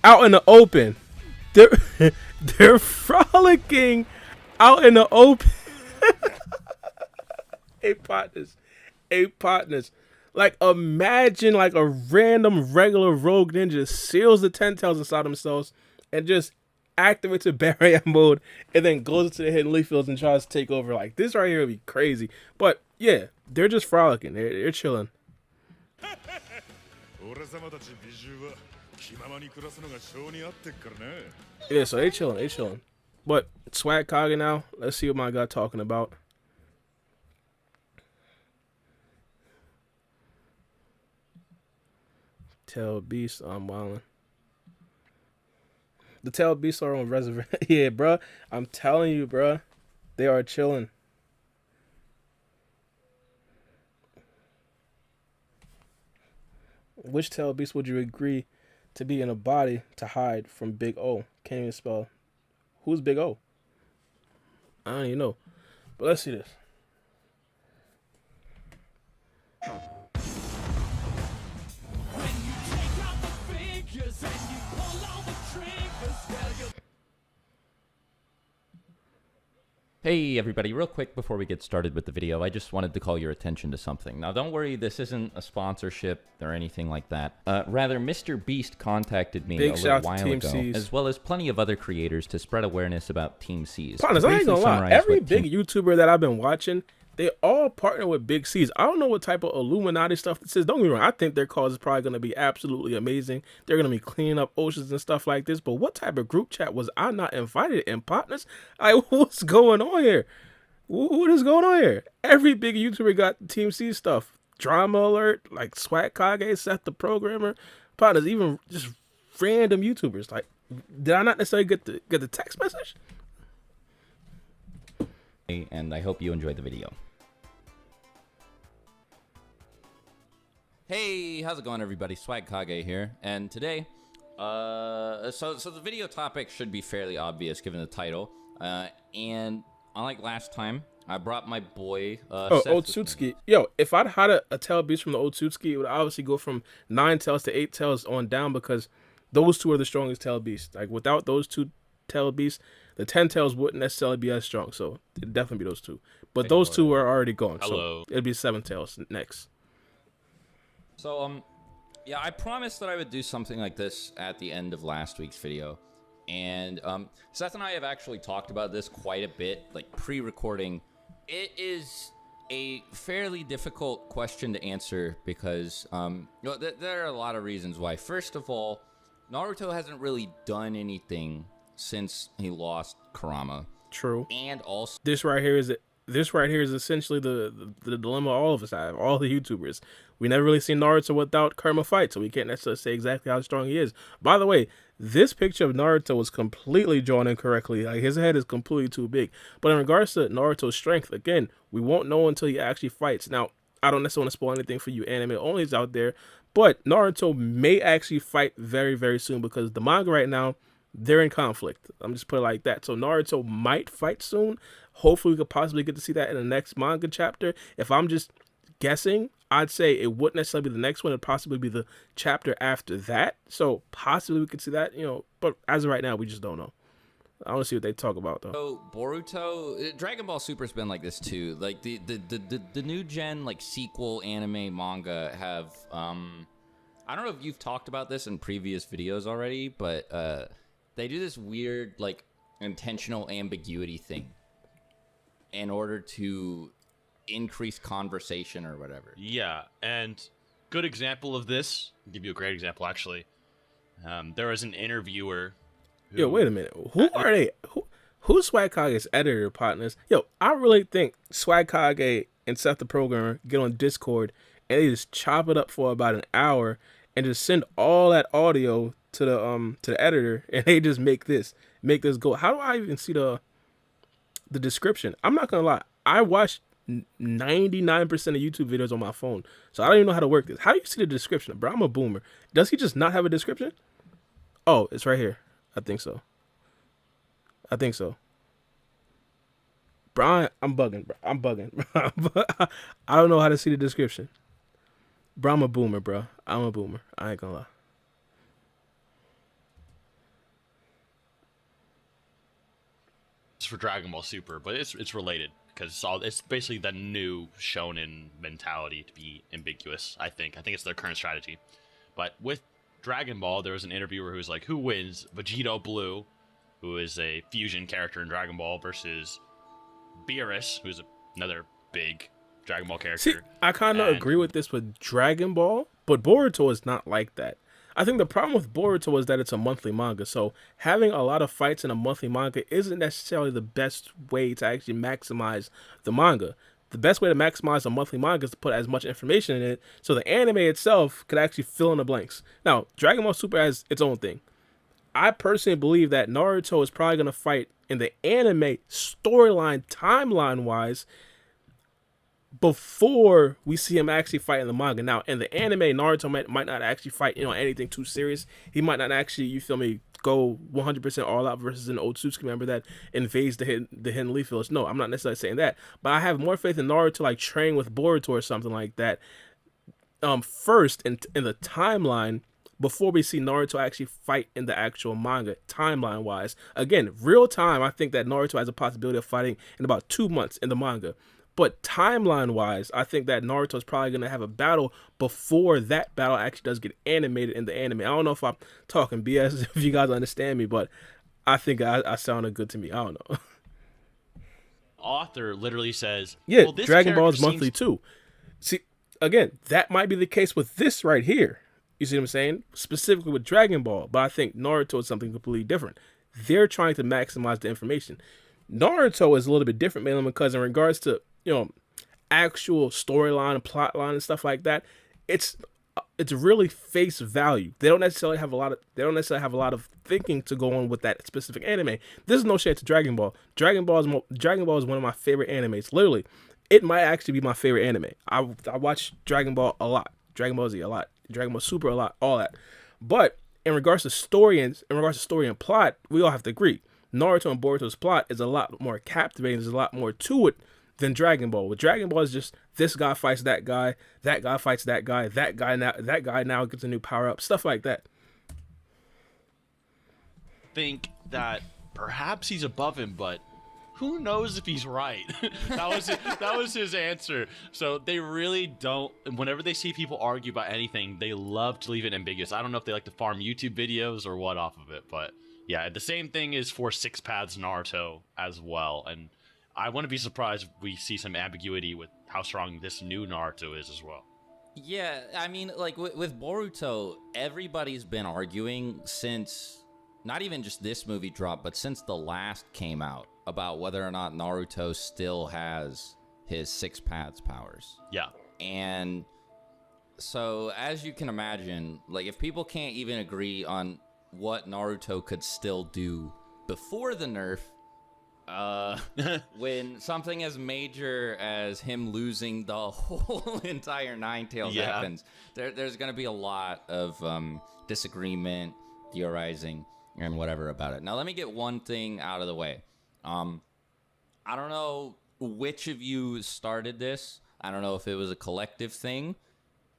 out in the open. They're frolicking out in the open. Hey partners. Like imagine like a random regular rogue ninja seals the 10 tails inside themselves and just activates a barrier mode and then goes into the hidden leaf fields and tries to take over. Like this right here would be crazy. But yeah, they're just frolicking. They're chilling. Yeah, so they chilling. But Swag Kage now, let's see what my guy talking about. Tail Beast, I'm wildin'. The Tail Beasts are on reservation. Yeah, bruh. I'm telling you, bruh. They are chilling. Which Tail Beast would you agree to be in a body to hide from Big O? Can't even spell. Who's Big O? I don't even know. But let's see this. Hey everybody, real quick before we get started with the video, I just wanted to call your attention to something. Now don't worry, this isn't a sponsorship or anything like that. Rather, Mr. Beast contacted me a little while ago, as well as plenty of other creators to spread awareness about Team C's. Partners, I ain't gonna lie, every big YouTuber that I've been watching, they all partner with Big C's. I don't know what type of Illuminati stuff this is. Don't get me wrong. I think their cause is probably going to be absolutely amazing. They're going to be cleaning up oceans and stuff like this. But what type of group chat was I not invited in, partners? What's going on here? What is going on here? Every big YouTuber got Team C stuff. Drama alert, like Swag Kage, Seth the Programmer. Partners, even just random YouTubers. Like, did I not necessarily get the text message? And I hope you enjoyed the video. Hey, how's it going everybody? Swag Kage here, and today, so the video topic should be fairly obvious given the title, and unlike last time, I brought my boy, Seth Otsutsuki. Yo, if I'd had a tail beast from the Otsutsuki, it would obviously go from 9 tails to 8 tails on down because those two are the strongest tail beasts. Like, without those two tail beasts, the 10 tails wouldn't necessarily be as strong, so it'd definitely be those two. But those two are already gone, so it'd be 7 tails next. So, yeah, I promised that I would do something like this at the end of last week's video. And Seth and I have actually talked about this quite a bit, like pre-recording. It is a fairly difficult question to answer because there are a lot of reasons why. First of all, Naruto hasn't really done anything since he lost Kurama. True. And also, this right here is essentially the dilemma all of us have, all the YouTubers. We never really seen Naruto without Karma fight, so we can't necessarily say exactly how strong he is. By the way, this picture of Naruto was completely drawn incorrectly. Like, his head is completely too big. But in regards to Naruto's strength, again, we won't know until he actually fights. Now, I don't necessarily want to spoil anything for you anime onlys out there, but Naruto may actually fight very, very soon because the manga right now, they're in conflict. I'm just put it like that. So Naruto might fight soon. Hopefully we could possibly get to see that in the next manga chapter. If I'm just guessing, I'd say it wouldn't necessarily be the next one. It'd possibly be the chapter after that. So possibly we could see that, but as of right now, we just don't know. I want to see what they talk about though. So Boruto, Dragon Ball Super's been like this too. Like the new gen like sequel anime manga have I don't know if you've talked about this in previous videos already, but they do this weird like intentional ambiguity thing in order to increase conversation or whatever. Yeah, and good example of this. I'll give you a great example actually. There was an interviewer. Yo, wait a minute. Who are they? Who's Swag Kage's editor partners? Yo, I really think Swag Kage and Seth the Programmer get on Discord and they just chop it up for about an hour and just send all that audio to the editor and they just make this go. How do I even see the description? I'm not gonna lie. I watched 99% of YouTube videos on my phone, so I don't even know how to work this. How do you see the description, bro? I'm a boomer. Does he just not have a description? Oh, it's right here. I think so. Bro, I'm bugging, bro. I don't know how to see the description. Bro, I'm a boomer, bro. I'm a boomer. I ain't gonna lie. It's for Dragon Ball Super, but it's related because it's basically the new shonen mentality to be ambiguous. I think it's their current strategy. But with Dragon Ball, there was an interviewer who was like, who wins, Vegito Blue, who is a fusion character in Dragon Ball, versus Beerus, who's another big Dragon Ball character. See, I kind of agree with this with Dragon Ball, but Boruto is not like that. I think the problem with Boruto is that it's a monthly manga, so having a lot of fights in a monthly manga isn't necessarily the best way to actually maximize the manga. The best way to maximize a monthly manga is to put as much information in it so the anime itself could actually fill in the blanks. Now, Dragon Ball Super has its own thing. I personally believe that Naruto is probably going to fight in the anime storyline, timeline-wise, before we see him actually fight in the manga. Now, in the anime, Naruto might not actually fight, anything too serious. He might not actually, you feel me, go 100% all out versus an Otsutsuki member that invades the Hidden Leaf Village. No, I'm not necessarily saying that, but I have more faith in Naruto like train with Boruto or something like that. First in the timeline before we see Naruto actually fight in the actual manga timeline wise. Again, real time. I think that Naruto has a possibility of fighting in about 2 months in the manga. But timeline-wise, I think that Naruto is probably going to have a battle before that battle actually does get animated in the anime. I don't know if I'm talking BS, if you guys understand me, but I think I sounded good to me. I don't know. Author literally says, yeah, well, this Dragon Ball is character monthly too. See, again, that might be the case with this right here. You see what I'm saying? Specifically with Dragon Ball, but I think Naruto is something completely different. They're trying to maximize the information. Naruto is a little bit different, mainly because in regards to actual storyline, plot line, and stuff like that, it's really face value. They don't necessarily have a lot of thinking to go on with that specific anime. This is no shade to Dragon Ball. Dragon Ball is one of my favorite animes. Literally, it might actually be my favorite anime. I watch Dragon Ball a lot, Dragon Ball Z a lot, Dragon Ball Super a lot, all that. But in regards to story and plot, we all have to agree. Naruto and Boruto's plot is a lot more captivating. There's a lot more to it than Dragon Ball. With Dragon Ball is just this guy fights that guy fights that guy now gets a new power up, stuff like that. think that perhaps he's above him, but who knows if he's right? that was his answer. So they really don't. Whenever they see people argue about anything, they love to leave it ambiguous. I don't know if they like to farm YouTube videos or what off of it, but yeah, the same thing is for Six Paths Naruto as well. And I wouldn't be surprised if we see some ambiguity with how strong this new Naruto is as well. Yeah, I mean, like with Boruto, everybody's been arguing since not even just this movie dropped, but since the last came out about whether or not Naruto still has his Six Paths powers. Yeah. And so, as you can imagine, like if people can't even agree on what Naruto could still do before the nerf, when something as major as him losing the whole entire Ninetales happens, there's going to be a lot of disagreement, theorizing, and whatever about it. Now, let me get one thing out of the way. I don't know which of you started this. I don't know if it was a collective thing,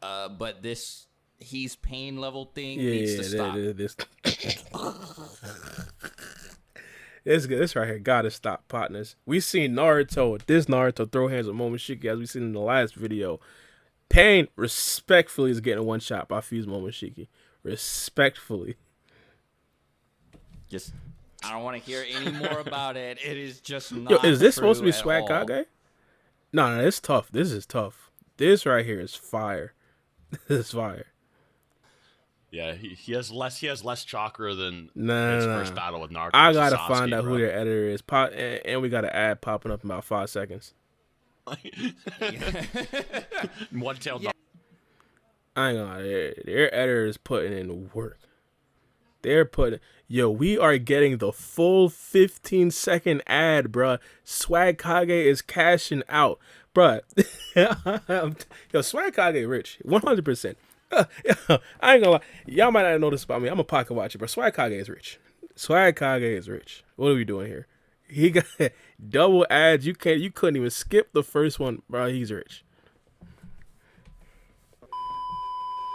but this he's pain level thing needs to stop. This right here gotta stop, partners. We seen this Naruto throw hands with Momoshiki as we seen in the last video. Pain respectfully is getting one shot by Fuse Momoshiki. Respectfully. Just, I don't want to hear any more about it. It is just not. Yo, is this supposed to be true at Swag all. Kage? No, it's tough. This is tough. This right here is fire. This is fire. Yeah, he has less chakra than Nah, his nah, first nah. battle with Naruto. I versus gotta Sasuke, find out bro. who their editor is. And we got an ad popping up in about 5 seconds. One-tailed. Yeah. I ain't gonna lie. Their editor is putting in work. They're putting... Yo, we are getting the full 15-second ad, bruh. Swag Kage is cashing out. Bruh. Yo, Swag Kage rich. 100%. I ain't gonna lie. Y'all might not know this about me. I'm a pocket watcher, but Swag Kage is rich. Swag Kage is rich. What are we doing here? He got double ads. You couldn't even skip the first one, bro. He's rich.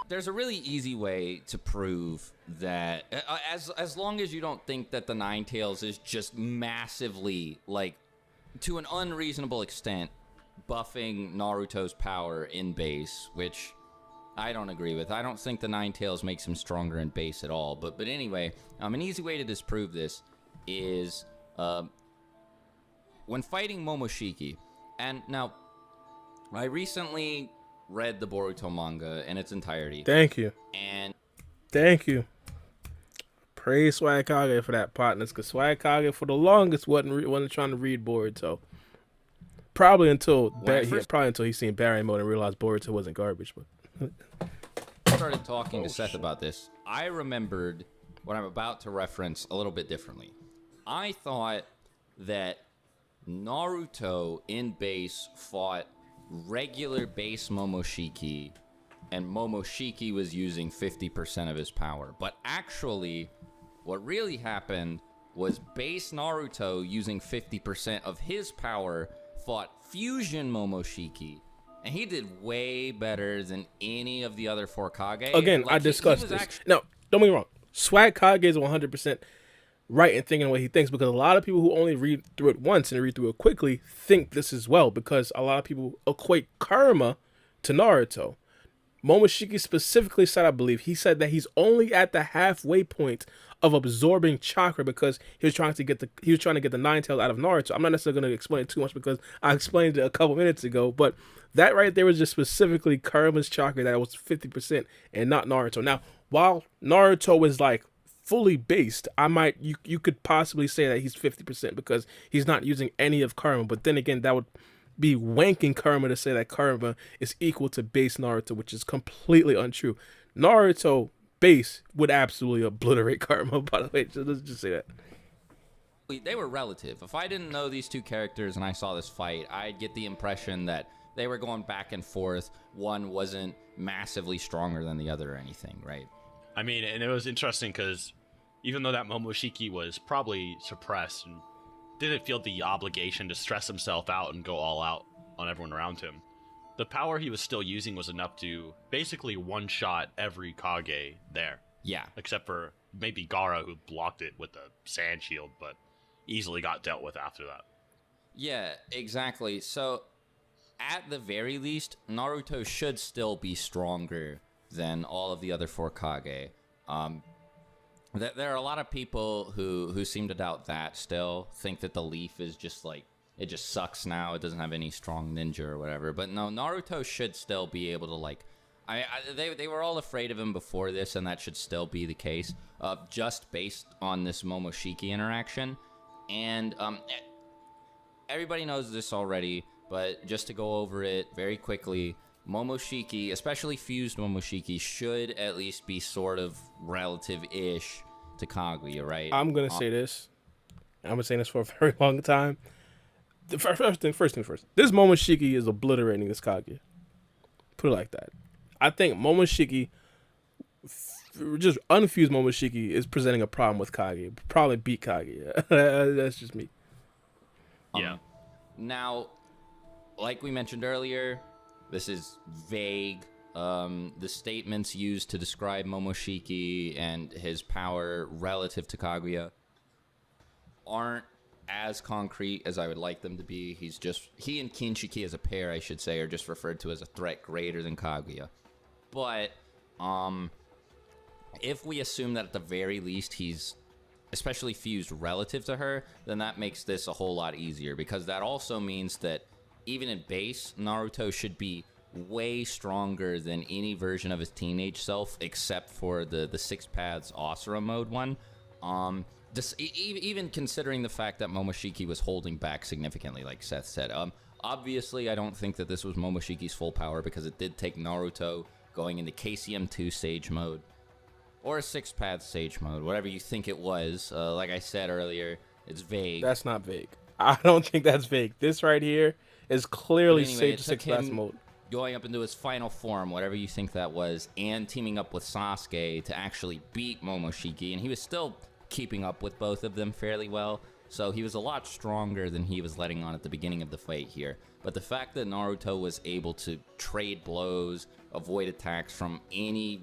There's a really easy way to prove that, as long as you don't think that the Ninetales is just massively, like, to an unreasonable extent, buffing Naruto's power in base, which I don't agree with. I don't think the Ninetales makes him stronger in base at all. But anyway, an easy way to disprove this is when fighting Momoshiki. And now, I recently read the Boruto manga in its entirety. Thank you. And Thank you. Praise Swag Kage for that, partners, because Swag Kage for the longest wasn't trying to read Boruto. Probably until he seen Barry mode and realized Boruto wasn't garbage. But I started talking to Seth about this, I remembered what I'm about to reference a little bit differently. I thought that Naruto in base fought regular base Momoshiki, and Momoshiki was using 50% of his power. But actually, what really happened was base Naruto using 50% of his power fought fusion Momoshiki, and he did way better than any of the other four Kage. again, I discussed this. Now, don't get me wrong. Swag Kage is 100% right in thinking what he thinks, because a lot of people who only read through it once and read through it quickly think this as well, because a lot of people equate karma to Naruto. Momoshiki specifically said, I believe, he said that he's only at the halfway point of absorbing chakra because he was trying to get the Ninetales out of Naruto. I'm not necessarily going to explain it too much because I explained it a couple minutes ago, but that right there was just specifically Karma's chakra that was 50% and not Naruto. Now, while Naruto was like fully based, you could possibly say that he's 50% because he's not using any of Karma, but then again, that would be wanking Karma to say that Karma is equal to base Naruto, which is completely untrue. Naruto base would absolutely obliterate Karma, by the way. So let's just say that. They were relative. If I didn't know these two characters and I saw this fight, I'd get the impression that they were going back and forth. One wasn't massively stronger than the other or anything, right? I mean, and it was interesting because even though that Momoshiki was probably suppressed and didn't feel the obligation to stress himself out and go all out on everyone around him, the power he was still using was enough to basically one-shot every Kage there. Yeah. Except for maybe Gaara, who blocked it with the sand shield, but easily got dealt with after that. Yeah, exactly. So, at the very least, Naruto should still be stronger than all of the other four Kage. There are a lot of people who seem to doubt that still, think that the leaf is just like, it just sucks now, it doesn't have any strong ninja or whatever. But no, Naruto should still be able to, like, they were all afraid of him before this, and that should still be the case, just based on this Momoshiki interaction. And everybody knows this already, but just to go over it very quickly, Momoshiki, especially fused Momoshiki, should at least be sort of relative-ish to Kaguya, right? I'm going to say this. I've been saying this for a very long time. The first thing first. This Momoshiki is obliterating this Kaguya. Put it like that. I think Momoshiki, just unfused Momoshiki, is presenting a problem with Kage. Probably beat Kage. That's just me. Yeah. Now, like we mentioned earlier, this is vague. The statements used to describe Momoshiki and his power relative to Kaguya aren't as concrete as I would like them to be. He and Kinshiki as a pair, I should say, are just referred to as a threat greater than Kaguya. But, if we assume that at the very least he's especially fused relative to her, then that makes this a whole lot easier, because that also means that even in base, Naruto should be way stronger than any version of his teenage self, except for the Six Paths Asura mode one. Even considering the fact that Momoshiki was holding back significantly, like Seth said. Obviously, I don't think that this was Momoshiki's full power, because it did take Naruto going into KCM2 Sage mode, or a Six Paths Sage mode, whatever you think it was. Like I said earlier, it's vague. That's not vague. I don't think that's vague. This right here is clearly Anyway, Sage it took Six Paths him mode. going up into his final form, whatever you think that was, and teaming up with Sasuke to actually beat Momoshiki, and he was still keeping up with both of them fairly well, so he was a lot stronger than he was letting on at the beginning of the fight here. But the fact that Naruto was able to trade blows, avoid attacks from any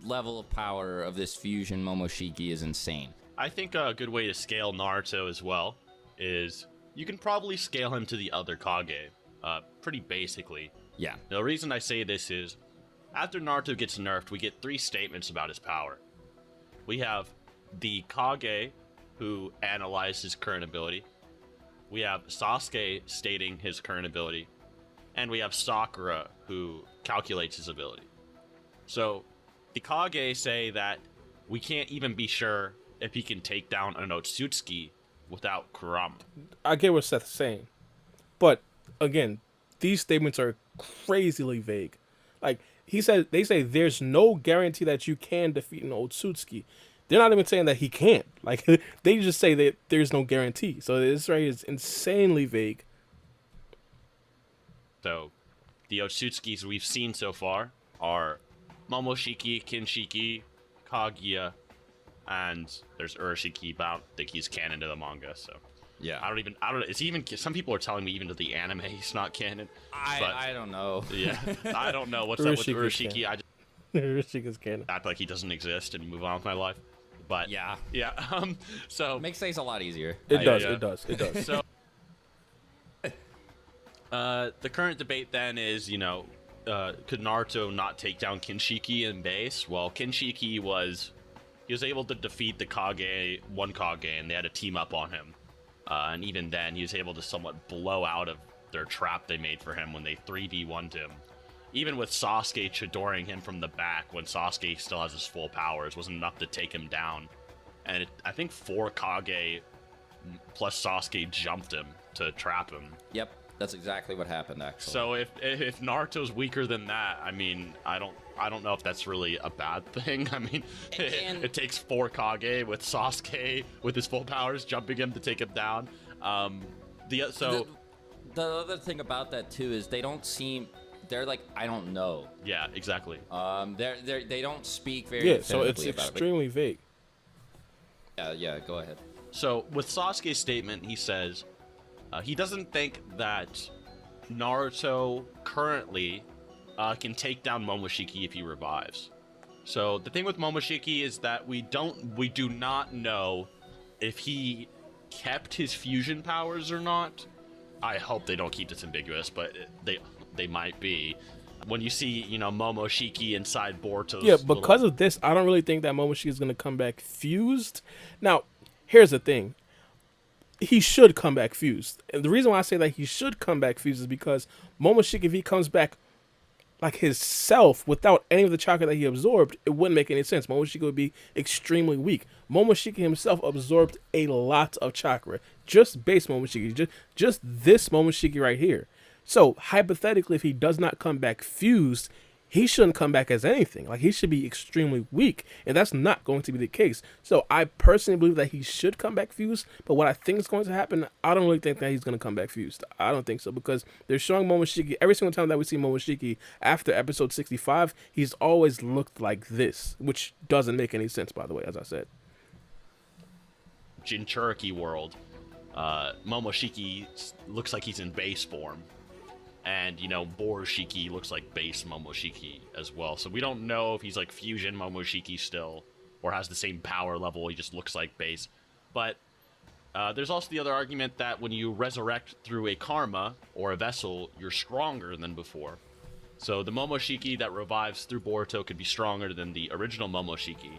level of power of this fusion Momoshiki is insane. I think a good way to scale Naruto as well is you can probably scale him to the other Kage, pretty basically. Yeah. The reason I say this is, after Naruto gets nerfed, we get 3 statements about his power. We have the Kage, who analyzed his current ability. We have Sasuke stating his current ability. And we have Sakura, who calculates his ability. So, the Kage say that we can't even be sure if he can take down an Otsutsuki without Kurama. I get what Seth's saying, but again, these statements are crazily vague. Like they say there's no guarantee that you can defeat an Otsutsuki. They're not even saying that he can't. Like they just say that there's no guarantee. So this right here is insanely vague. So, the Otsutsukis we've seen so far are Momoshiki, Kinshiki, Kaguya, and there's Urashiki, but I don't think he's canon to the manga, so. Yeah. I don't, it's even, some people are telling me even to the anime he's not canon. I don't know. Yeah, I don't know what's up with Urashiki Urashiki. I just Urashika's canon. act like he doesn't exist and move on with my life. But, Yeah. so. Makes things a lot easier. It does. yeah. It does. So, the current debate then is, could Naruto not take down Kinshiki in base? Well, Kinshiki was able to defeat the one Kage, and they had to team up on him. And even then, he was able to somewhat blow out of their trap they made for him when they 3v1'd him. Even with Sasuke Chidoring him from the back, when Sasuke still has his full powers, wasn't enough to take him down. And I think 4 Kage plus Sasuke jumped him to trap him. Yep, that's exactly what happened, actually. So if Naruto's weaker than that, I mean, I don't know if that's really a bad thing. I mean, it takes 4 Kage with Sasuke with his full powers jumping him to take him down. The other thing about that too is they're like, I don't know. Yeah, exactly. They don't speak very Yeah, so it's definitively about extremely vague. Yeah, go ahead. So with Sasuke's statement, he says he doesn't think that Naruto currently can take down Momoshiki if he revives. So the thing with Momoshiki is that we do not know if he kept his fusion powers or not. I hope they don't keep this ambiguous, but they might be. When you see, Momoshiki inside Boruto's... Yeah, because of this, I don't really think that Momoshiki is going to come back fused. Now, here's the thing. He should come back fused. And the reason why I say that he should come back fused is because Momoshiki, if he comes back like his self without any of the chakra that he absorbed, it wouldn't make any sense. Momoshiki would be extremely weak. Momoshiki himself absorbed a lot of chakra. Just base Momoshiki. Just this Momoshiki right here. So, hypothetically, if he does not come back fused, he shouldn't come back as anything. Like, he should be extremely weak, and that's not going to be the case. So I personally believe that he should come back fused, but what I think is going to happen, I don't really think that he's going to come back fused. I don't think so, because they're showing Momoshiki every single time that we see Momoshiki after episode 65. He's always looked like this, which doesn't make any sense, by the way, as I said. Jinchuriki world, Momoshiki looks like he's in base form. And, Boroshiki looks like base Momoshiki as well. So we don't know if he's like fusion Momoshiki still, or has the same power level, he just looks like base. But there's also the other argument that when you resurrect through a karma or a vessel, you're stronger than before. So the Momoshiki that revives through Boruto could be stronger than the original Momoshiki.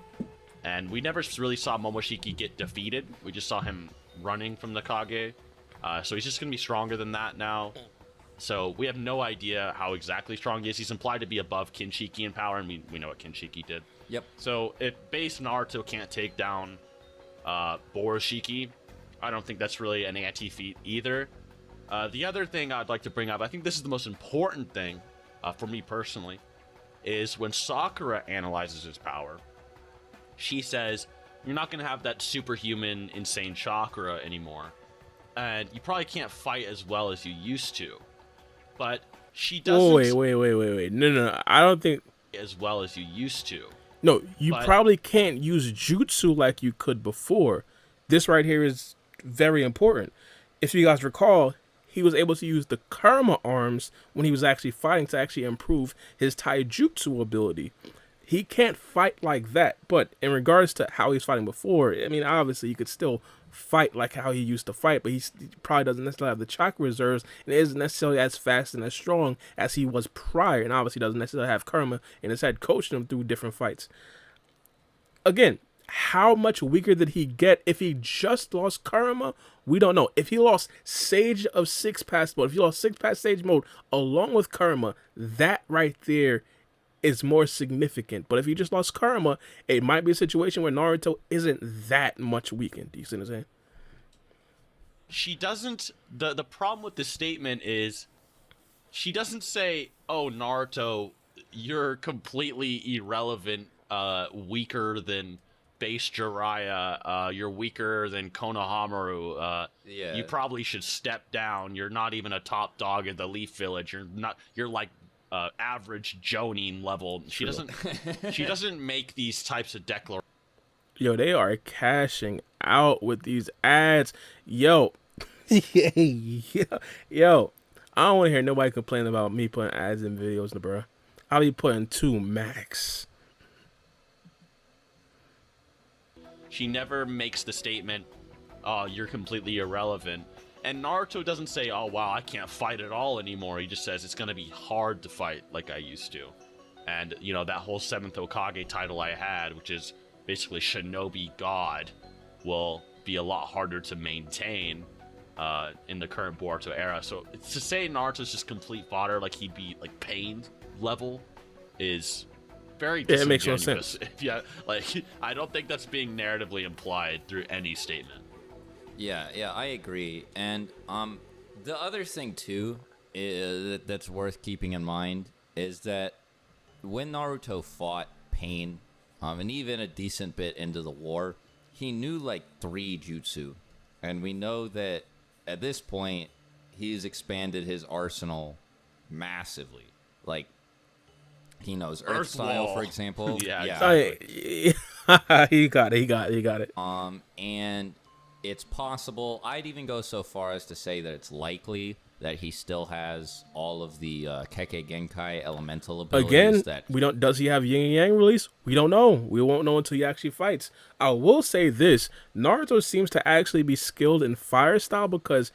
And we never really saw Momoshiki get defeated. We just saw him running from the Kage. So he's just going to be stronger than that now. So we have no idea how exactly strong he is. He's implied to be above Kinshiki in power, and we know what Kinshiki did. Yep. So if base Naruto can't take down Boroshiki, I don't think that's really an anti-feat either. The other thing I'd like to bring up, I think this is the most important thing for me personally, is when Sakura analyzes his power, she says, you're not going to have that superhuman, insane chakra anymore. And you probably can't fight as well as you used to. But she doesn't... Wait. No. I don't think... as well as you used to. No, you probably can't use jutsu like you could before. This right here is very important. If you guys recall, he was able to use the karma arms when he was actually fighting to actually improve his taijutsu ability. He can't fight like that, but in regards to how he was fighting before, I mean, obviously he could still fight like how he used to fight, but he probably doesn't necessarily have the chakra reserves and isn't necessarily as fast and as strong as he was prior, and obviously doesn't necessarily have karma in his head coaching him through different fights. Again, how much weaker did he get if he just lost karma? We don't know. If he lost Sage of Six Pass mode, if he lost Six Pass Sage mode along with karma, that right there is more significant. But if you just lost karma, it might be a situation where Naruto isn't that much weakened. Do you see what I'm saying? She doesn't... The problem with this statement is she doesn't say, oh, Naruto, you're completely irrelevant, weaker than base Jiraiya, you're weaker than Konohamaru, you probably should step down, you're not even a top dog in the Leaf Village, you're like average Jonin level. She doesn't make these types of declarations. Yo, they are cashing out with these ads. Yo, yo, I don't want to hear nobody complain about me putting ads in videos, bro. I'll be putting 2 max. She never makes the statement, oh, you're completely irrelevant. And Naruto doesn't say, oh, wow, I can't fight at all anymore. He just says it's going to be hard to fight like I used to. And, that whole 7th Hokage title I had, which is basically Shinobi God, will be a lot harder to maintain in the current Boruto era. So to say Naruto's just complete fodder, like he'd be like Pain level, is very disingenuous. It makes no sense. Yeah, like I don't think that's being narratively implied through any statement. Yeah, I agree. And the other thing too that's worth keeping in mind is that when Naruto fought Pain, and even a decent bit into the war, he knew like 3 jutsu, and we know that at this point he's expanded his arsenal massively. Like he knows Earth Style, for example. Yeah. Exactly. He got it. And it's possible, I'd even go so far as to say that it's likely that he still has all of the Kekkei Genkai elemental abilities. Again, we don't. Does he have Yin and Yang release? We don't know. We won't know until he actually fights. I will say this: Naruto seems to actually be skilled in fire style because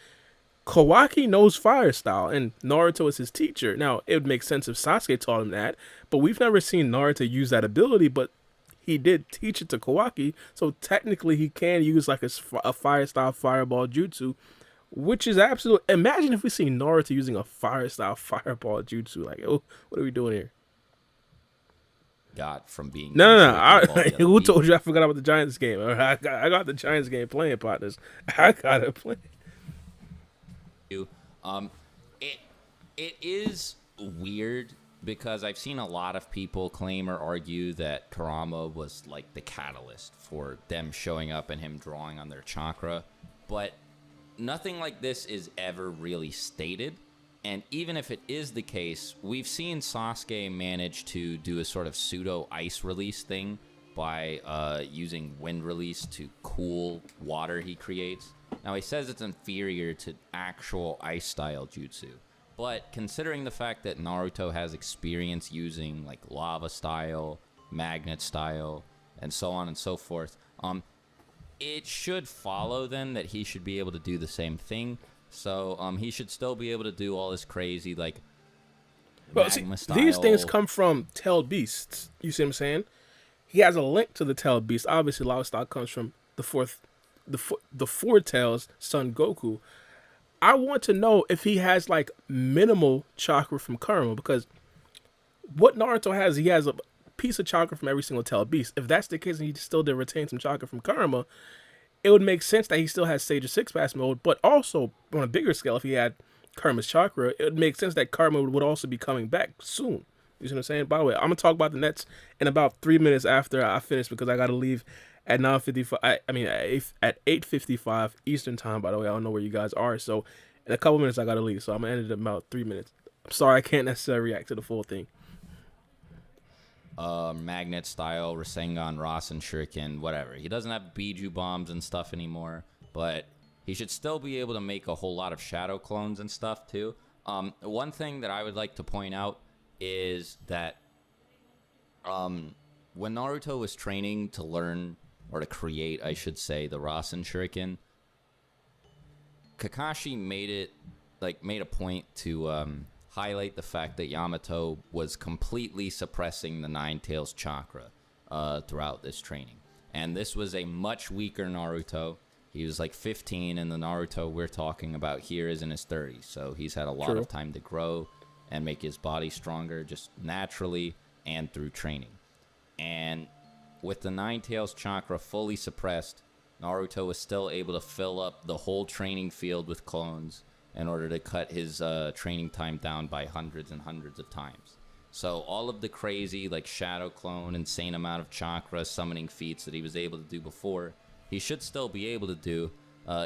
Kawaki knows fire style, and Naruto is his teacher. Now, it would make sense if Sasuke taught him that, but we've never seen Naruto use that ability. But he did teach it to Kawaki, so technically he can use like a fire style fireball jutsu. Which is absolute. Imagine if we see Naruto using a fire style fireball jutsu. Like, oh, what are we doing here? Got from being No. Who told you I forgot about the Giants game? I got the Giants game playing, partners. I gotta play. It is weird because I've seen a lot of people claim or argue that Kurama was like the catalyst for them showing up and him drawing on their chakra, but nothing like this is ever really stated. And even if it is the case, we've seen Sasuke manage to do a sort of pseudo ice release thing by using wind release to cool water he creates. Now, he says it's inferior to actual ice style jutsu, but considering the fact that Naruto has experience using like lava style, magnet style, and so on and so forth, it should follow then that he should be able to do the same thing. So he should still be able to do all this crazy like magma style. These things come from tailed beasts. You see what I'm saying? He has a link to the tailed beast. Obviously, lava style comes from the four tails, Son Goku. I want to know if he has like minimal chakra from Karma, because what Naruto has, he has a piece of chakra from every single tailed beast. If that's the case and he still did retain some chakra from Karma, it would make sense that he still has Sage of Six Pass mode, but also on a bigger scale, if he had Karma's chakra, it would make sense that Karma would also be coming back soon. You see what I'm saying? By the way, I'm gonna talk about the Nets in about 3 minutes after I finish, because I gotta leave at 9:55. At 8:55 Eastern time. By the way, I don't know where you guys are, so in a couple minutes I gotta leave. So I'm gonna end it in about 3 minutes. I'm sorry I can't necessarily react to the full thing. Magnet style, Rasengan, Rasen, Shuriken, whatever. He doesn't have Biju bombs and stuff anymore, but he should still be able to make a whole lot of shadow clones and stuff too. One thing that I would like to point out is that when Naruto was training to learn, or to create, I should say, the Rasen Shuriken, Kakashi made a point to highlight the fact that Yamato was completely suppressing the Nine Tails chakra throughout this training. And this was a much weaker Naruto. He was like 15, and the Naruto we're talking about here is in his 30s. So he's had a lot of time to grow and make his body stronger just naturally and through training. And with the Nine Tails chakra fully suppressed, Naruto was still able to fill up the whole training field with clones in order to cut his training time down by hundreds and hundreds of times. So all of the crazy, like shadow clone, insane amount of chakra summoning feats that he was able to do before, he should still be able to do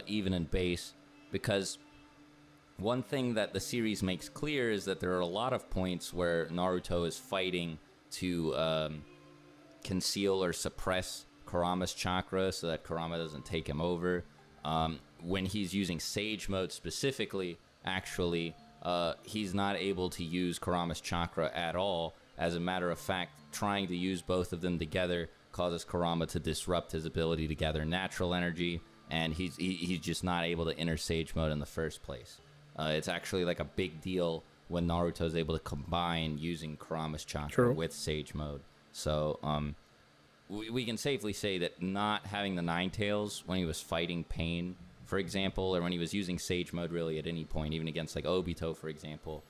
even in base, because one thing that the series makes clear is that there are a lot of points where Naruto is fighting to conceal or suppress Kurama's chakra so that Kurama doesn't take him over. When he's using Sage mode specifically, actually, he's not able to use Kurama's chakra at all. As a matter of fact, trying to use both of them together causes Kurama to disrupt his ability to gather natural energy, and he's just not able to enter Sage mode in the first place. It's actually like a big deal when Naruto's able to combine using Kurama's chakra with Sage mode. So, we can safely say that not having the Nine Tails when he was fighting Pain, for example, or when he was using Sage mode really at any point, even against like Obito, for example,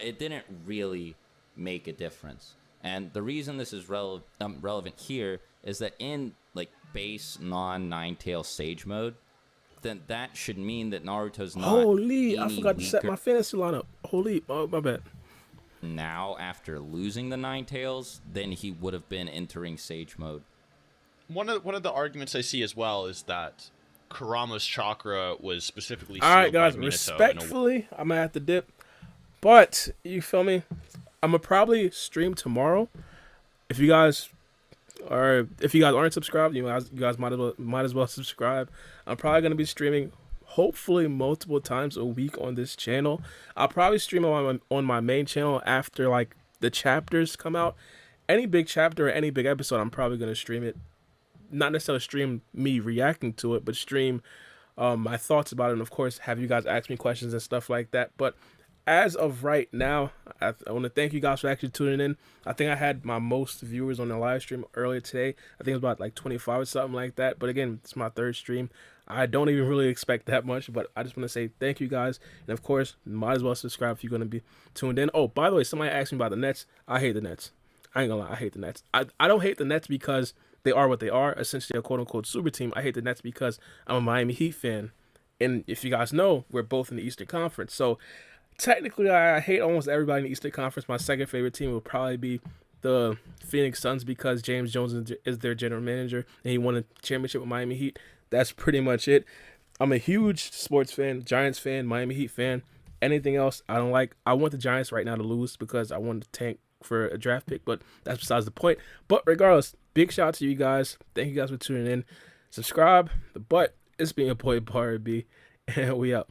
it didn't really make a difference. And the reason this is relevant here is that in like base non-Nine Tails Sage mode, then that should mean that Naruto's not I forgot to set my fantasy lineup. Oh, my bad. Now, after losing the Nine Tails, then he would have been entering Sage mode. One of the arguments I see as well is that Kurama's chakra was specifically all right, sealed by guys. Minato Respectfully, I'm gonna have to dip, but you feel me? I'm gonna probably stream tomorrow. If you guys aren't subscribed, you guys might as well subscribe. I'm probably gonna be streaming, hopefully multiple times a week on this channel. I'll probably stream on my main channel after like the chapters come out. Any big chapter or any big episode, I'm probably gonna stream it. Not necessarily stream me reacting to it, but stream my thoughts about it, and of course have you guys ask me questions and stuff like that. But as of right now, I want to thank you guys for actually tuning in. I think I had my most viewers on the live stream earlier today. I think it was about like 25 or something like that. But again, it's my third stream. I don't even really expect that much, but I just want to say thank you guys. And of course, might as well subscribe if you're going to be tuned in. Oh, by the way, somebody asked me about the Nets. I hate the Nets. I ain't gonna lie, I hate the Nets. I don't hate the Nets because they are what they are, essentially a quote-unquote super team. I hate the Nets because I'm a Miami Heat fan. And if you guys know, we're both in the Eastern Conference. So, technically, I hate almost everybody in the Eastern Conference. My second favorite team would probably be the Phoenix Suns because James Jones is their general manager and he won a championship with Miami Heat. That's pretty much it. I'm a huge sports fan, Giants fan, Miami Heat fan. Anything else I don't like. I want the Giants right now to lose because I want to tank for a draft pick, but that's besides the point. But regardless, big shout out to you guys. Thank you guys for tuning in. Subscribe. But it's being a boy Bar B, and we out.